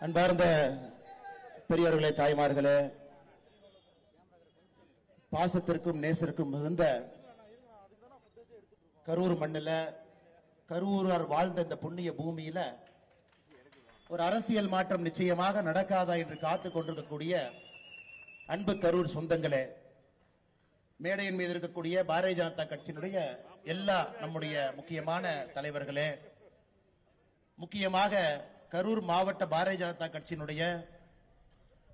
அன்பார்ந்த பெரியவர்களே, தாய்மார்களே, பாசத்திற்கும் நேசருக்கும் மிகுந்த கரூர் மண்ணில் கரூரார் வாழ்ந்த இந்த புண்ணிய பூமியில ஒரு அரசியல் மாற்றம் நிச்சயமாக நடக்காதா என்று காத்துக் கொண்டிருக்கக்கூடிய அன்பு கரூர் சொந்தங்களே, மேடையின் மீது இருக்கக்கூடிய பாரதிய ஜனதா கட்சியினுடைய எல்லா நம்முடைய முக்கியமான தலைவர்களே, முக்கியமாக கரூர் மாவட்ட பாரதிய ஜனதா கட்சியினுடைய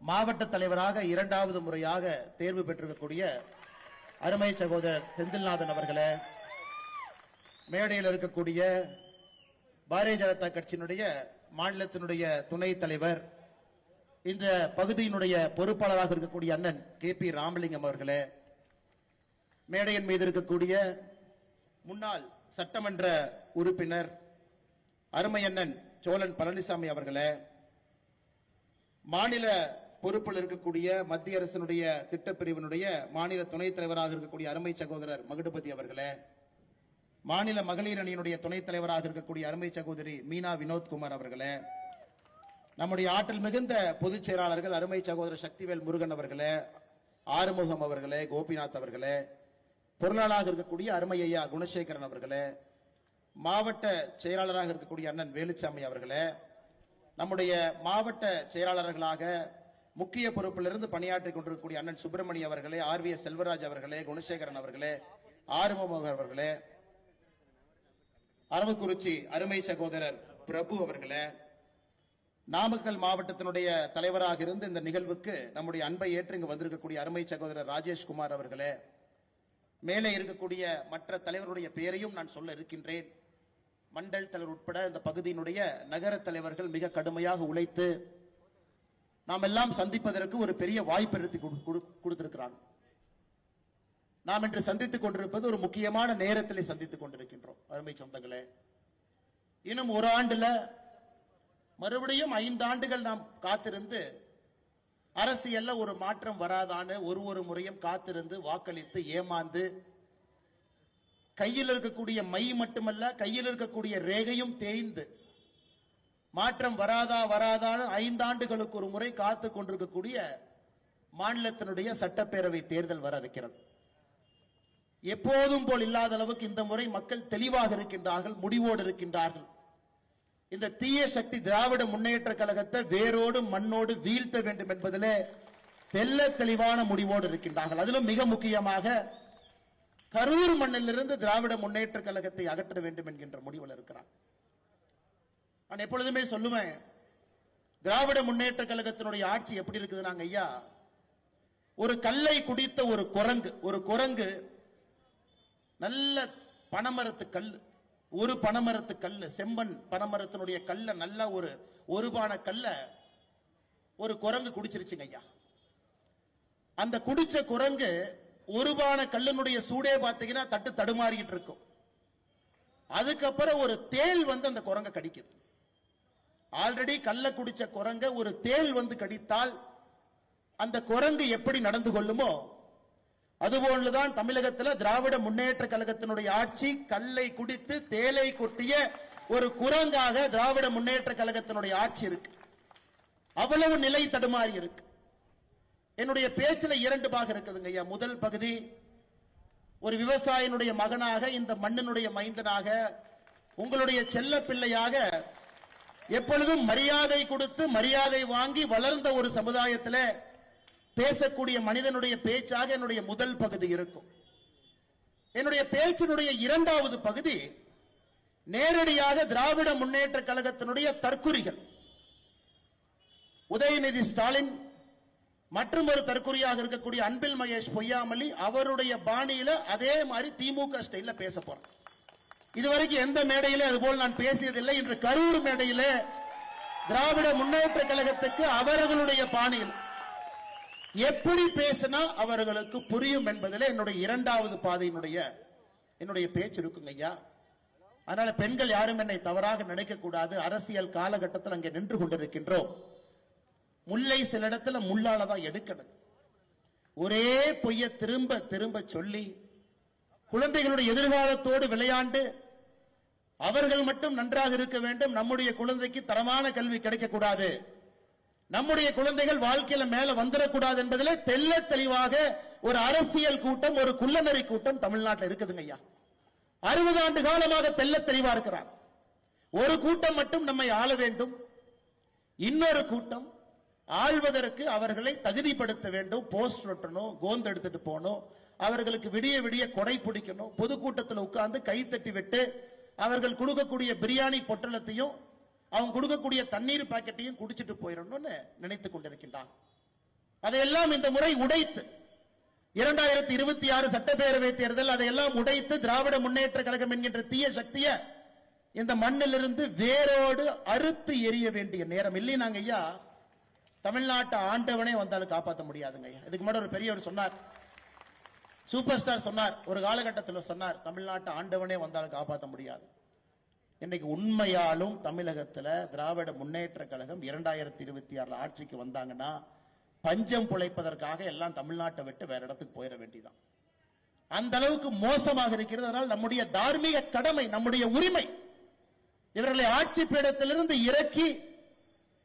மாவட்ட தலைவராக இரண்டாவது முறையாக தேர்வு பெற்றிருக்கக்கூடிய அருமை சகோதரர் செந்தில்நாதன் அவர்களே, மேடையில் இருக்கக்கூடிய பாரதிய ஜனதா கட்சியினுடைய மாநிலத்தினுடைய துணைத் தலைவர், இந்த பகுதியினுடைய பொறுப்பாளராக இருக்கக்கூடிய அண்ணன் KP ராமலிங்கம் அவர்களே, மேடையின் மீது இருக்கக்கூடிய முன்னாள் சட்டமன்ற உறுப்பினர் அருமை அண்ணன் சோழன் பழனிசாமி அவர்களே, மாநில பொறுப்பில் இருக்கக்கூடிய மத்திய அரசினுடைய திட்டப்பிரிவினுடைய மாநில துணைத் தலைவராக இருக்கக்கூடிய அருமை சகோதரர் மகுடபதி அவர்களே, மாநில மகளிர் அணியினுடைய துணைத் தலைவராக இருக்கக்கூடிய அருமை சகோதரி மீனா வினோத்குமார் அவர்களே, நம்முடைய ஆற்றல் மிகுந்த பொதுச் செயலாளர்கள் அருமை சகோதரர் சக்திவேல் முருகன் அவர்களே, ஆறுமுகம் அவர்களே, கோபிநாத் அவர்களே, பொருளாளராக இருக்கக்கூடிய அருமை ஐயா குணசேகரன் அவர்களே, மாவட்ட செயலாளராக இருக்கக்கூடிய அண்ணன் வேலுச்சாமி அவர்களே, நம்முடைய மாவட்ட செயலாளர்களாக முக்கிய பொறுப்பிலிருந்து பணியாற்றிக் கொண்டிருக்கக்கூடிய அண்ணன் சுப்பிரமணி அவர்களே, RVS செல்வராஜ் அவர்களே, குணசேகரன் அவர்களே, ஆறுமுகம் அவர்களே, அரவக்குறிச்சி அருமை சகோதரர் பிரபு அவர்களே, நாமக்கல் மாவட்டத்தினுடைய தலைவராக இருந்து இந்த நிகழ்வுக்கு நம்முடைய அன்பை ஏற்று இங்கு வந்திருக்கக்கூடிய அருமை சகோதரர் ராஜேஷ்குமார் அவர்களே, மேலே இருக்கக்கூடிய மற்ற தலைவருடைய பெயரையும் நான் சொல்ல இருக்கின்றேன். மண்டல் தலைவர் உட்பட இந்த பகுதியினுடைய நகர தலைவர்கள் மிக கடுமையாக உழைத்து நாம் எல்லாம் சந்திப்பதற்கு ஒரு பெரிய வாய்ப்பு எடுத்து கொடுத்திருக்கிறாங்க. நாம் இன்று சந்தித்துக் கொண்டிருப்பது ஒரு முக்கியமான நேரத்தில் சந்தித்துக் கொண்டிருக்கின்றோம். அருமை சொந்தங்களே, இன்னும் ஒரு ஆண்டுல மறுபடியும் 5 ஆண்டுகள் நாம் காத்திருந்து அரசியல்ல ஒரு மாற்றம் வராதான்னு ஒரு முறையும் காத்திருந்து வாக்களித்து ஏமாந்து கையில் இருக்கக்கூடிய மை மட்டுமல்ல கையில் இருக்கக்கூடிய ரேகையும் தேய்ந்து மாற்றம் வராதான்னு 5 ஆண்டுகளுக்கு ஒரு முறை காத்துக் கொண்டிருக்கக்கூடிய மாநிலத்தினுடைய சட்டப்பேரவை தேர்தல் வர இருக்கிறது. எப்போதும் போல் இல்லாத அளவுக்கு இந்த முறை மக்கள் தெளிவாக இருக்கின்றார்கள், முடிவோடு இருக்கின்றார்கள். இந்த தீய சக்தி திராவிட முன்னேற்ற கழகத்தை வேரோடு மண்ணோடு வீழ்த்த வேண்டும் என்பதிலே தெல்ல தெளிவான முடிவோடு இருக்கின்றார்கள். அதிலும் மிக முக்கியமாக கரூர் மண்ணிலிருந்து திராவிட முன்னேற்ற கழகத்தை அகற்ற வேண்டும் என்கின்ற முடிவில் இருக்கிறார். நான் எப்பொழுதுமே சொல்லுவேன், திராவிட முன்னேற்ற கழகத்தினுடைய ஆட்சி எப்படி இருக்குதுன்னாங்க ஐயா, ஒரு கல்லை குடித்த ஒரு குரங்கு நல்ல பனைமரத்து கல், ஒரு பனைமரத்து கல், செம்பன் பனைமரத்தினுடைய கல்ல நல்ல ஒரு பான கல்ல ஒரு குரங்கு குடிச்சிருச்சுங்க ஐயா. அந்த குடிச்ச குரங்கு ஒரு பான கல்லினுடைய சூடே பார்த்தீங்கன்னா தட்டு தடுமாறிட்டு இருக்கும். அதுக்கப்புறம் ஒரு தேள் வந்து அந்த குரங்க கடிக்குது. ஆல்ரெடி கல்ல குடிச்ச குரங்க ஒரு தேள் வந்து கடித்தால் அந்த குரங்கு எப்படி நடந்து கொள்ளுமோ அதுபோன்றுதான் தமிழகத்தில் திராவிட முன்னேற்ற கழகத்தினுடைய ஆட்சி கல்லை குடித்து தேலை கொட்டிய ஒரு குரங்காக திராவிட முன்னேற்ற கழகத்தினுடைய ஆட்சி இருக்கு. அவ்வளவு நிலை தடுமாறி இருக்கு. என்னுடைய பேச்சில் 2 பாகம் இருக்குதுங்க ஐயா. முதல் பகுதி, ஒரு விவசாயினுடைய மகனாக, இந்த மண்ணினுடைய மைந்தனாக, உங்களுடைய செல்ல பிள்ளையாக எப்பொழுதும் மரியாதை கொடுத்து மரியாதை வாங்கி வளர்ந்த ஒரு சமுதாயத்தில் பேசக்கூடிய மனிதனுடைய பேச்சாக என்னுடைய முதல் பகுதி இருக்கும். என்னுடைய பேச்சினுடைய 2வது பகுதி நேரடியாக திராவிட முன்னேற்ற கழகத்தினுடைய தற்குறிகள், உதயநிதி ஸ்டாலின் மற்றும் ஒரு தற்குறியாக இருக்கக்கூடிய அன்பில் மகேஷ் பொய்யாமொழி, அவருடைய பாணியில அதே மாதிரி திமுக ஸ்டைல்ல பேச போறேன். இதுவரைக்கும் எந்த மேடையிலே அதுபோல் நான் பேசியதில்லை. இன்று கரூர் மேடையிலே திராவிட முன்னேற்ற கழகத்துக்கு அவர்களுடைய பாணியில் எப்படி பேசினா அவர்களுக்கு புரியும் என்பதில் என்னுடைய 2வது பாதையினுடைய என்னுடைய பேச்சு இருக்குங்க ஐயா. அதனால பெண்கள் யாரும் என்னை தவறாக நினைக்க கூடாது. அரசியல் காலகட்டத்தில் அங்கே நின்று கொண்டிருக்கின்றோம். முல்லை சில இடத்துல முள்ளால தான் எடுக்கணும். ஒரே பொய்ய திரும்ப திரும்ப சொல்லி குழந்தைகளுடைய எதிர்காலத்தோடு விளையாண்டு அவர்கள் மட்டும் நன்றாக இருக்க வேண்டும், நம்முடைய குழந்தைக்கு தரமான கல்வி கிடைக்கக்கூடாது, நம்முடைய குழந்தைகள் வாழ்க்கையில மேல வந்துடக்கூடாது என்பதிலே தெல்ல தெளிவாக ஒரு அரசியல் கூட்டம், ஒரு குள்ளநரி கூட்டம் தமிழ்நாட்டில் இருக்குதுங்க ஐயா. 60 ஆண்டு காலமாக தெல்ல தெளிவா இருக்கிறார். ஒரு கூட்டம் மட்டும் நம்மை ஆள வேண்டும், இன்னொரு கூட்டம் ஆள்வதற்கு அவர்களை தகுதிப்படுத்த வேண்டும். போஸ்ட் ஒட்டணும், கோந்து எடுத்துட்டு போகணும், அவர்களுக்கு விடிய விடிய கொடை பிடிக்கணும், பொதுக்கூட்டத்தில் உட்கார்ந்து கை தட்டி விட்டு அவர்கள் கொடுக்கக்கூடிய பிரியாணி பொட்டலத்தையும் அவங்க கொடுக்கக்கூடிய தண்ணீர் பாக்கெட்டையும் குடிச்சிட்டு போயிடணும்னு நினைத்துக் கொண்டிருக்கின்றான். அதையெல்லாம் இந்த முறை உடைத்து 2026 சட்டப்பேரவை தேர்தல் அதையெல்லாம் உடைத்து திராவிட முன்னேற்ற கழகம் என்கின்ற தீய சக்தியை இந்த மண்ணிலிருந்து வேரோடு அறுத்து எரிய வேண்டிய நேரம் இல்லை. நாங்க ஐயா தமிழ்நாட்டை ஆண்டவனே வந்தாலும் காப்பாற்ற முடியாதுங்க ஐயா. இதுக்கு முன்னாடி ஒரு பெரியவர் சொன்னார், சூப்பர் ஸ்டார் சொன்னார், ஒரு காலகட்டத்தில் சொன்னார், தமிழ்நாட்டை ஆண்டவனே வந்தாலும் காப்பாற்ற முடியாது. இன்னைக்கு உண்மையாலும் தமிழகத்தில் திராவிட முன்னேற்ற கழகம் 2026 ஆட்சிக்கு வந்தாங்கன்னா பஞ்சம் பிழைப்பதற்காக எல்லாம் தமிழ்நாட்டை விட்டு வேற இடத்துக்கு போயிட வேண்டியதான். அந்த அளவுக்கு மோசமாக இருக்கிறது. அதனால் நம்முடைய தார்மீக கடமை, நம்முடைய உரிமை, இவர்களை ஆட்சி பீடத்திலிருந்து இறக்கி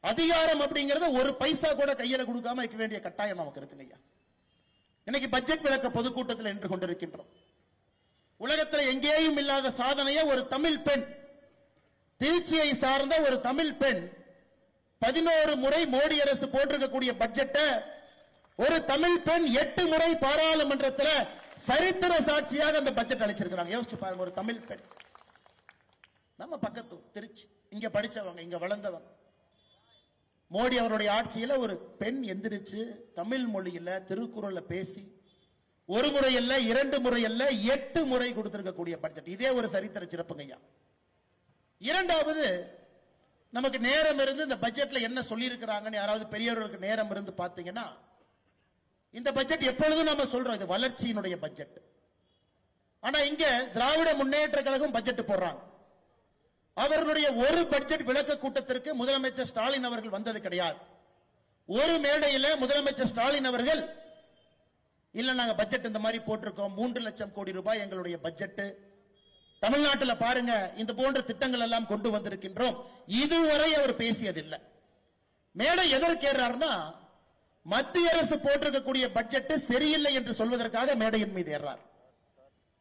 அதிகாரம் அப்படிங்கறத ஒரு பைசா கூட கையில கொடுக்காம வைக்க வேண்டிய கட்டாயம் நமக்கு இருக்குங்க ஐயா. இன்னைக்கு பட்ஜெட் விளக்க பொதுக்கூட்டத்தில் நின்று கொண்டிருக்கின்றோம். உலகத்தில் எங்கேயும் இல்லாத சாதனையை ஒரு தமிழ் பெண், திருச்சியை சார்ந்த ஒரு தமிழ் பெண் 11 முறை மோடி அரசு போட்டிருக்கக்கூடிய பட்ஜெட்டை ஒரு தமிழ் பெண் 8 முறை பாராளுமன்றத்தில் சரித்திர சாட்சியாக அந்த பட்ஜெட் அளிச்சிருக்கிறாங்க. யோசிச்சு பாருங்க, ஒரு தமிழ் பெண், நம்ம பக்கத்து திருச்சி, இங்க படிச்சவங்க, இங்க வளர்ந்தவங்க. மோடி அவருடைய ஆட்சியில ஒரு பெண் எந்திரிச்சு தமிழ் மொழியில திருக்குறளை பேசி ஒரு முறை அல்ல, 2 முறை அல்ல, 8 முறை கொடுத்திருக்கக்கூடிய பட்ஜெட். இதே ஒரு சரித்திர சிறப்புங்க ஐயா. இரண்டாவது, நமக்கு நேரம் இருந்து இந்த பட்ஜெட்ல என்ன சொல்லி இருக்கிறாங்கன்னு யாராவது பெரியவர்களுக்கு நேரம் இருந்து பாத்தீங்கன்னா, இந்த பட்ஜெட் எப்பொழுதும் நம்ம சொல்றோம் இது வளர்ச்சியினுடைய பட்ஜெட். ஆனா இங்க திராவிட முன்னேற்ற கழகம் பட்ஜெட் போடுறாங்க. அவர்களுடைய ஒரு பட்ஜெட் விளக்க கூட்டத்திற்கு முதலமைச்சர் ஸ்டாலின் அவர்கள் வந்தது கிடையாது. ஒரு மேடையில் முதலமைச்சர் ஸ்டாலின் அவர்கள், இல்ல நாங்க பட்ஜெட் இந்த மாதிரி போட்டிருக்கோம், 3 லட்சம் கோடி ரூபாய் எங்களுடைய பட்ஜெட், தமிழ்நாட்டில் பாருங்க இந்த போன்ற திட்டங்கள் எல்லாம் கொண்டு வந்திருக்கின்றோம், இதுவரை அவர் பேசியதில்லை. மேடை எதற்கு ஏறாருன்னா, மத்திய அரசு போட்டிருக்கக்கூடிய பட்ஜெட் சரியில்லை என்று சொல்வதற்காக மேடையின் மீது ஏறார்.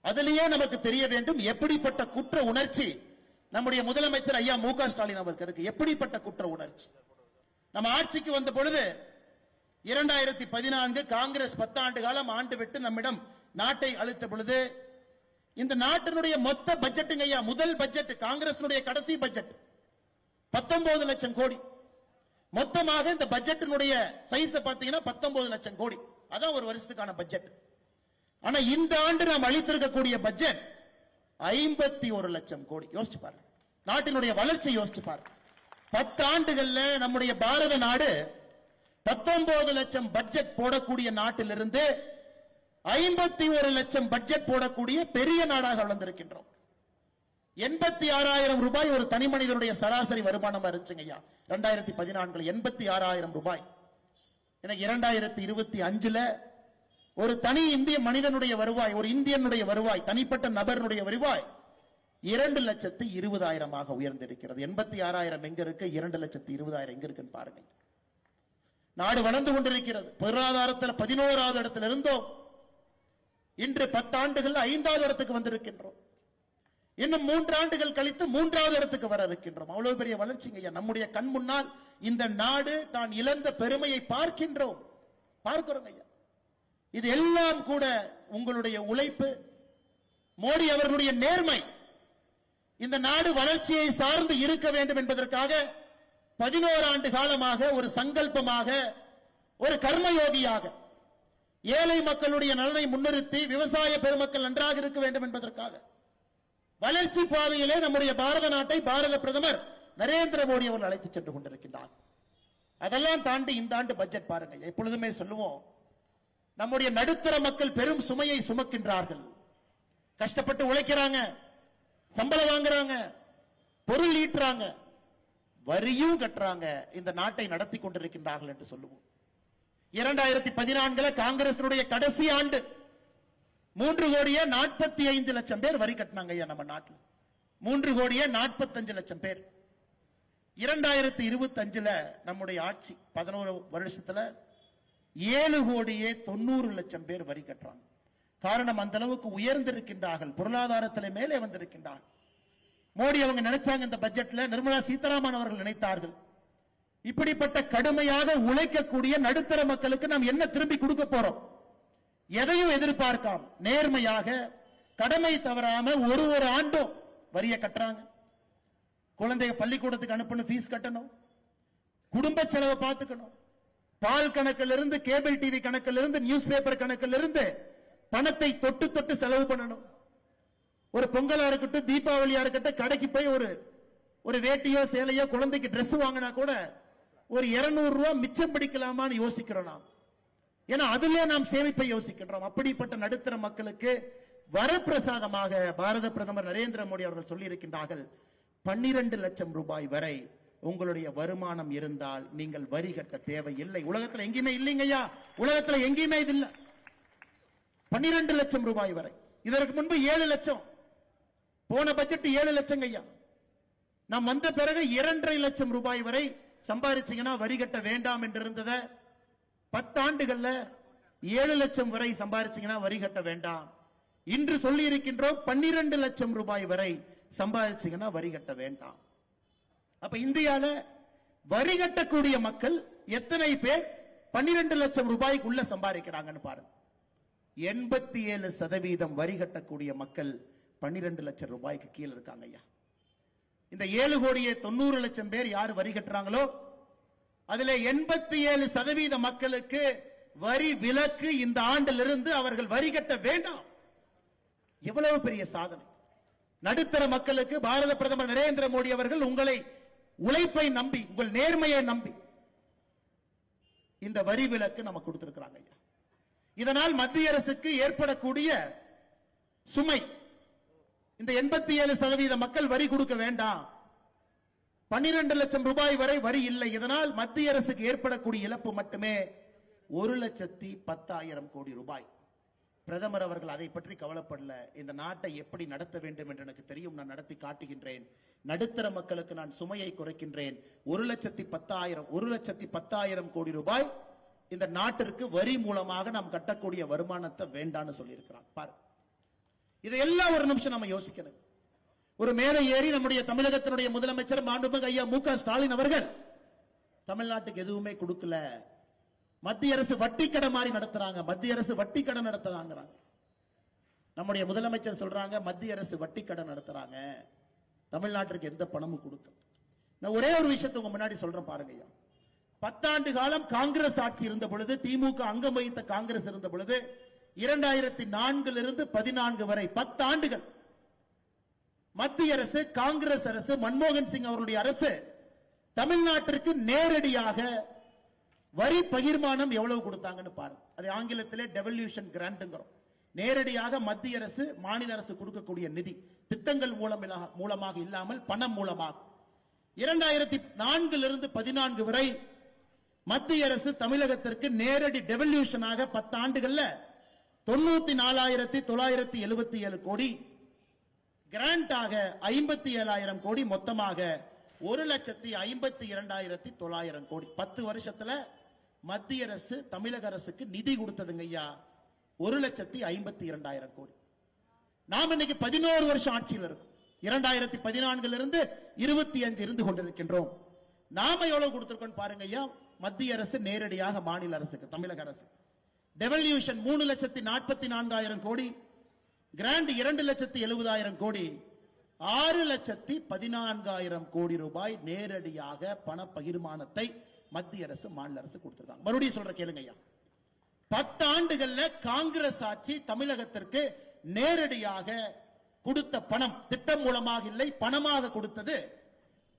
அதிலேயே நமக்கு தெரிய வேண்டும் எப்படிப்பட்ட குற்ற உணர்ச்சி நம்முடைய முதலமைச்சர் ஐயா மு க ஸ்டாலின் அவருக்கு இருக்கு. எப்படிப்பட்ட குற்ற உணர்ச்சி. நம்ம ஆட்சிக்கு வந்த பொழுது 2014 காங்கிரஸ் 10 ஆண்டு காலம் ஆண்டு விட்டு நம்மிடம் நாட்டை அளித்த பொழுது இந்த நாட்டினுடைய மொத்த பட்ஜெட்டுங்க ஐயா, முதல் பட்ஜெட் காங்கிரஸ் கடைசி பட்ஜெட் 19 லட்சம் கோடி. மொத்தமாக இந்த பட்ஜெட்டினுடைய சைஸ் பாத்தீங்கன்னா 19 லட்சம் கோடி. அதான் ஒரு வருஷத்துக்கான பட்ஜெட். ஆனா இந்த ஆண்டு நாம் அளித்திருக்கக்கூடிய பட்ஜெட் 51 லட்சம் கோடி. யோசிச்சு பாருங்க, நாட்டினுடைய வளர்ச்சி யோசிச்சு பாருங்க. 10 ஆண்டுகள்ல நம்முடைய பாரத நாடு 19 லட்சம் பட்ஜெட் போடக்கூடிய நாட்டிலிருந்து 51 லட்சம் பட்ஜெட் போடக்கூடிய பெரிய நாடாக வளர்ந்திருக்கின்றோம். 86,000 ரூபாய் ஒரு தனி மனிதனுடைய சராசரி வருமானமா இருந்துச்சுங்க ஐயா 2014 86,000 ரூபாய். எனக்கு 2025 ஒரு தனி இந்திய மனிதனுடைய வருவாய், ஒரு இந்தியனுடைய வருவாய், தனிப்பட்ட நபருடைய வருவாய் 2,20,000 உயர்ந்திருக்கிறது. 86,000 எங்க இருக்கு, 2,20,000 எங்க இருக்குன்னு பாருங்க. நாடு வளர்ந்து கொண்டிருக்கிறது. பொருளாதாரத்தில் 11வது இடத்தில் இருந்தோம், இன்று 10 ஆண்டுகள் 5வது இடத்துக்கு வந்திருக்கின்றோம். இன்னும் 3 ஆண்டுகள் கழித்து 3வது இடத்துக்கு வர இருக்கின்றோம். அவ்வளவு பெரிய வளர்ச்சிங்க ஐயா. நம்முடைய கண் முன்னால் இந்த நாடு தான் இழந்த பெருமையை பார்க்கிறோம் ஐயா. இது எல்லாம் கூட உங்களுடைய உழைப்பு, மோடி அவர்களுடைய நேர்மை. இந்த நாடு வளர்ச்சியை சார்ந்து இருக்க வேண்டும் என்பதற்காக 11 ஆண்டு காலமாக ஒரு சங்கல்பமாக, ஒரு கர்மயோகியாக, ஏழை மக்களுடைய நலனை முன்னிறுத்தி விவசாய பெருமக்கள் நன்றாக இருக்க வேண்டும் என்பதற்காக வளர்ச்சி பாதையிலே நம்முடைய பாரத நாட்டை பாரத பிரதமர் நரேந்திர மோடி அவர்கள் அழைத்து சென்று கொண்டிருக்கின்றார். அதெல்லாம் தாண்டி இந்த ஆண்டு பட்ஜெட் பாருங்க. எப்பொழுதுமே சொல்லுவோம், நம்முடைய நடுத்தர மக்கள் பெரும் சுமையை சுமக்கின்றார்கள், கஷ்டப்பட்டு உழைக்கிறாங்க, சம்பளம் வாங்குறாங்க, பொருள் ஈட்டுறாங்க, வரியும் கட்டுறாங்க, இந்த நாட்டை நடத்தி கொண்டிருக்கின்றார்கள் என்று சொல்லுவோம். 2014 காங்கிரசினுடைய கடைசி ஆண்டு 3,45,00,000 பேர் வரி கட்டினாங்க ஐயா நம்ம நாட்டில். 3,45,00,000 பேர். 2025 நம்முடைய ஆட்சி 11 வருஷத்துல 7,90,00,000 பேர் வரி கட்டுறாங்க. காரணம், அந்த அளவுக்கு உயர்ந்திருக்கின்றார்கள், பொருளாதாரத்தில் மேலே வந்திருக்கின்றார்கள். மோடி அவங்க நினைச்சாங்க இந்த பட்ஜெட்ல, நிர்மலா சீதாராமன் அவர்கள் நினைத்தார்கள், இப்படிப்பட்ட கடுமையாக உழைக்கக்கூடிய நடுத்தர மக்களுக்கு நாம் என்ன திரும்பி கொடுக்க போறோம்? எதையும் எதிர்பார்க்காம நேர்மையாக கடமை தவறாம ஒரு ஆண்டும் வரிய கட்டுறாங்க. குழந்தைய பள்ளிக்கூடத்துக்கு அனுப்பணும், ஃபீஸ் கட்டணும், குடும்ப செலவை பார்த்துக்கணும், பால் கணக்கில் இருந்து கேபிள் டிவி கணக்கில் இருந்து நியூஸ் பேப்பர் கணக்கில் இருந்து பணத்தை தொட்டு தொட்டு செலவு பண்ணணும். ஒரு பொங்கலா இருக்கட்டும், தீபாவளியா இருக்கட்டும், கடைக்கு போய் ஒரு வேட்டியோ சேலையோ குழந்தைக்கு டிரெஸ் வாங்கினா கூட ஒரு 200 ரூபாய் மிச்சம் பிடிக்கலாமான்னு யோசிக்கிறோம் நாம். ஏன்னா அதுல நாம் சேமிப்பை யோசிக்கின்றோம். அப்படிப்பட்ட நடுத்தர மக்களுக்கு வரப்பிரசாதமாக பாரத பிரதமர் நரேந்திர மோடி அவர்கள் சொல்லி இருக்கின்றார்கள், 12 லட்சம் ரூபாய் வரை உங்களுடைய வருமானம் இருந்தால் நீங்கள் வரி கட்ட தேவையில்லை. உலகத்தில் எங்கேயுமே இல்லைங்கய்யா, உலகத்தில் எங்கேயுமே இது இல்லை. 12 லட்சம் ரூபாய் வரை. இதற்கு முன்பு 7 லட்சம், போன பட்ஜெட் 7 லட்சம் ஐயா. நாம் வந்த பிறகு 2.5 லட்சம் ரூபாய் வரை சம்பாதிச்சீங்கன்னா வரி கட்ட வேண்டாம் என்று இருந்தத 10 ஆண்டுகள்ல 7 லட்சம் வரை சம்பாதிச்சீங்கன்னா வரி கட்ட வேண்டாம். இன்று சொல்லி இருக்கின்றோம் 12 லட்சம் ரூபாய் வரை சம்பாதிச்சீங்கன்னா வரி கட்ட வேண்டாம். அப்ப இந்தியால வரி கட்டக்கூடிய மக்கள் எத்தனை பேர் 12 லட்சம் ரூபாய்க்குள்ள சம்பாதிக்கிறாங்கன்னு பாருங்க. 87% வரி கட்டக்கூடிய மக்கள் 12 லட்சம் ரூபாய்க்கு கீழே இருக்காங்க ஐயா. இந்த 7,90,00,000 பேர் யார் வரி கட்டுறாங்களோ அதுல 87% மக்களுக்கு வரி விலக்கு இந்த ஆண்டிலிருந்து அவர்கள் வரி கட்ட வேண்டாம். எவ்வளவு பெரிய சாதனை! நடுத்தர மக்களுக்கு பாரத பிரதமர் நரேந்திர மோடி அவர்கள் உங்களை உழைப்பை நம்பி, உங்கள் நேர்மையை நம்பி இந்த வரி விலக்கு நமக்கு கொடுத்திருக்கிறாங்க ஐயா. இதனால் மத்திய அரசுக்கு ஏற்படக்கூடிய சுமை, இந்த 87% மக்கள் வரி கொடுக்க வேண்டாம், 12 லட்சம் ரூபாய் வரை வரி இல்லை. இதனால் மத்திய அரசுக்கு ஏற்படக்கூடிய இழப்பு மட்டுமே 1,10,00,000 கோடி ரூபாய். பிரதமர் அவர்கள் அதை பற்றி கவலைப்படல. இந்த நாட்டை எப்படி நடத்த வேண்டும் என்று எனக்கு தெரியும், நான் நடத்தி காட்டுகின்றேன், நடுத்தர மக்களுக்கு நான் சுமையை குறைக்கின்றேன், 1,10,00,000 கோடி ரூபாய் இந்த நாட்டிற்கு வரி மூலமாக நாம் கட்டக்கூடிய வருமானத்தை வேண்டான்னு சொல்லியிருக்கிறார். பாரு, இதையெல்லாம் ஒரு நிமிஷம் நம்ம யோசிக்கணும். ஒரு மேலே ஏறி நம்முடைய தமிழகத்தினுடைய முதலமைச்சர் மாண்புமிகு ஐயா மு க ஸ்டாலின் அவர்கள் தமிழ்நாட்டுக்கு எதுவுமே கொடுக்கல, மத்திய அரசு வட்டி கடை மாதிரி நடத்துறாங்க, மத்திய அரசு வட்டி கடை நடத்துறாங்க. நம்முடைய முதலமைச்சர் சொல்றாங்க மத்திய அரசு வட்டி கடை நடத்துறாங்க, தமிழ்நாட்டிற்கு எந்த பணமும் கொடுக்க. நான் ஒரே ஒரு விஷயத்தை உங்க முன்னாடி சொல்றேன் பாருங்க ஐயா. 10 ஆண்டு காலம் காங்கிரஸ் ஆட்சி இருந்த பொழுது, திமுக அங்கம் வகித்த காங்கிரஸ் இருந்த பொழுது, 2004 14 வரை 10 ஆண்டுகள் மத்திய அரசு, காங்கிரஸ் அரசு, மன்மோகன் சிங் அவருடைய அரசு தமிழ்நாட்டிற்கு நேரடியாக வரி பகிர்மானம் எவ்வளவு கொடுத்தாங்கன்னு பாருங்க. அது ஆங்கிலத்திலே டெவல்யூஷன் கிராண்ட்ங்கிறோம். நேரடியாக மத்திய அரசு மாநில அரசு கொடுக்கக்கூடிய நிதி, திட்டங்கள் மூலமாக இல்லாமல் பணம் மூலமாக. 2004 14 வரை மத்திய அரசு தமிழகத்திற்கு நேரடி டெவல்யூஷனாக 10 ஆண்டுகள்ல 94,977 கோடி, கிராண்டாக 57,000 கோடி, மொத்தமாக 1,52,900 கோடி. 10 வருஷத்துல மத்திய அரசு தமிழக அரசுக்கு நிதி கொடுத்ததுங்க ஐயா 1,52,000 கோடி. நாம் இன்னைக்கு 11 வருஷம் ஆட்சியில் இருக்கும். 2014 25 இருந்து கொண்டிருக்கின்றோம். நாம எவ்வளவு கொடுத்திருக்கோம் பாருங்க ஐயா. மத்திய அரசு நேரடியாக மாநில அரசுக்கு, தமிழக அரசு டெவல்யூஷன் 3,44,000 கோடி, கிராண்ட் 2,70,000 கோடி, 6,14,000 கோடி ரூபாய் நேரடியாக பண பகிர்மானத்தை மத்திய அரசு மாநில அரசு கொடுத்திருக்காங்க. மறுபடியும் சொல்ற கேளுங்க ஐயா. 10 ஆண்டுகள்ல காங்கிரஸ் ஆட்சி தமிழகத்திற்கு நேரடியாக கொடுத்த பணம், திட்டம் மூலமாக இல்லை, பணமாக கொடுத்தது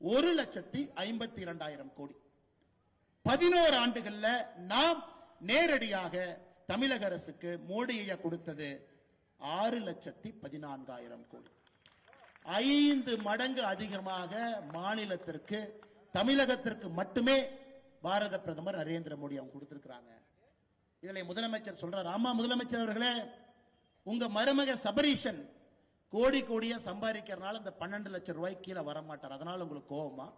1,52,000 கோடி. 11 ஆண்டுகள்ல நாம் நேரடியாக தமிழக அரசுக்கு மோடி ஐயா கொடுத்தது 6,14,000 கோடி. 5 மடங்கு அதிகமாக மாநிலத்திற்கு, தமிழகத்திற்கு மட்டுமே பாரத பிரதமர் நரேந்திர மோடி அவங்க கொடுத்திருக்கிறாங்க. இதுல முதலமைச்சர் சொல்றார், ஆமா முதலமைச்சர் அவர்களே, உங்க மருமக சபரீஷன் கோடி கோடியா சம்பாதிக்கிறனால இந்த 12 லட்சம் ரூபாய்க்கு கீழே வர மாட்டார், அதனால உங்களுக்கு கோபமா?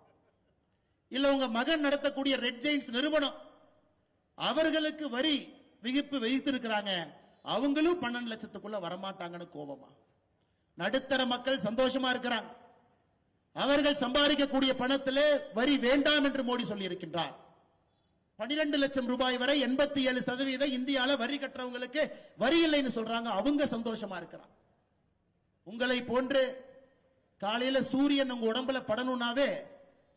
இல்ல உங்க மகன் நடத்தக்கூடிய ரெட் ஜெயின்ஸ் நிறுவனம் அவர்களுக்கு வரி விதிப்பு வைத்திருக்கிறாங்க, அவங்களும் 12 லட்சத்துக்குள்ள வரமாட்டாங்கன்னு கோபமா? நடுத்தர மக்கள் சந்தோஷமா இருக்கிறாங்க. அவர்கள் சம்பாதிக்கக்கூடிய பணத்திலே வரி வேண்டாம் என்று மோடி சொல்லி இருக்கின்றார். 12 லட்சம் ரூபாய் வரை 87% இந்தியால வரி கட்டுறவங்களுக்கு வரி இல்லைன்னு சொல்றாங்க, அவங்க சந்தோஷமா இருக்கிறாங்க. உங்களை போன்று காலையில சூரியன் உங்க உடம்புல படணும்னாவே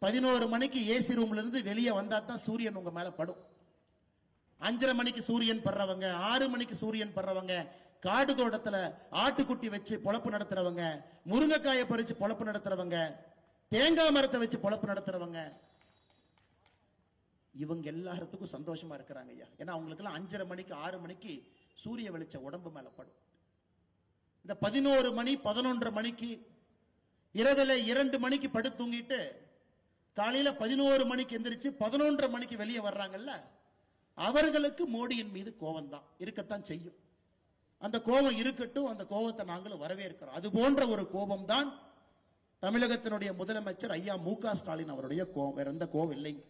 11 மணிக்கு ஏசி ரூம்ல இருந்து வெளியே வந்தா தான் சூரியன் உங்க மேல படும். 5:30 மணிக்கு சூரியன் படுறவங்க, 6 மணிக்கு சூரியன் படுறவங்க, காடு தோட்டத்துல ஆட்டுக்குட்டி வச்சு பொழப்பு நடத்துறவங்க, முருங்கைக்காயை பறிச்சு பொழப்பு நடத்துறவங்க, தேங்காய் மரத்தை வச்சு பொழப்பு நடத்துறவங்க, இவங்க எல்லாத்துக்கும் சந்தோஷமா இருக்கிறாங்க ஐயா. ஏன்னா அவங்களுக்கு எல்லாம் 5:30 மணிக்கு 6 மணிக்கு சூரிய வெளிச்ச உடம்பு மேல படும். இந்த 11 மணி 11:30 மணிக்கு இரவுல 2 மணிக்கு படுத்து தூங்கிட்டு காலையில 11 மணிக்கு எந்திரிச்சு 11:30 மணிக்கு வெளியே வர்றாங்கல்ல, அவர்களுக்கு மோடியின் மீது கோபம் தான் இருக்கத்தான் செய்யும். அந்த கோபம் இருக்கட்டும், அந்த கோபத்தை நாங்களும் வரவேற்கிறோம். அது போன்ற ஒரு கோபம் தான் தமிழகத்தினுடைய முதலமைச்சர் ஐயா மு.க. ஸ்டாலின் அவருடைய கோபம். வேற எந்த கோபம் இல்லைங்க.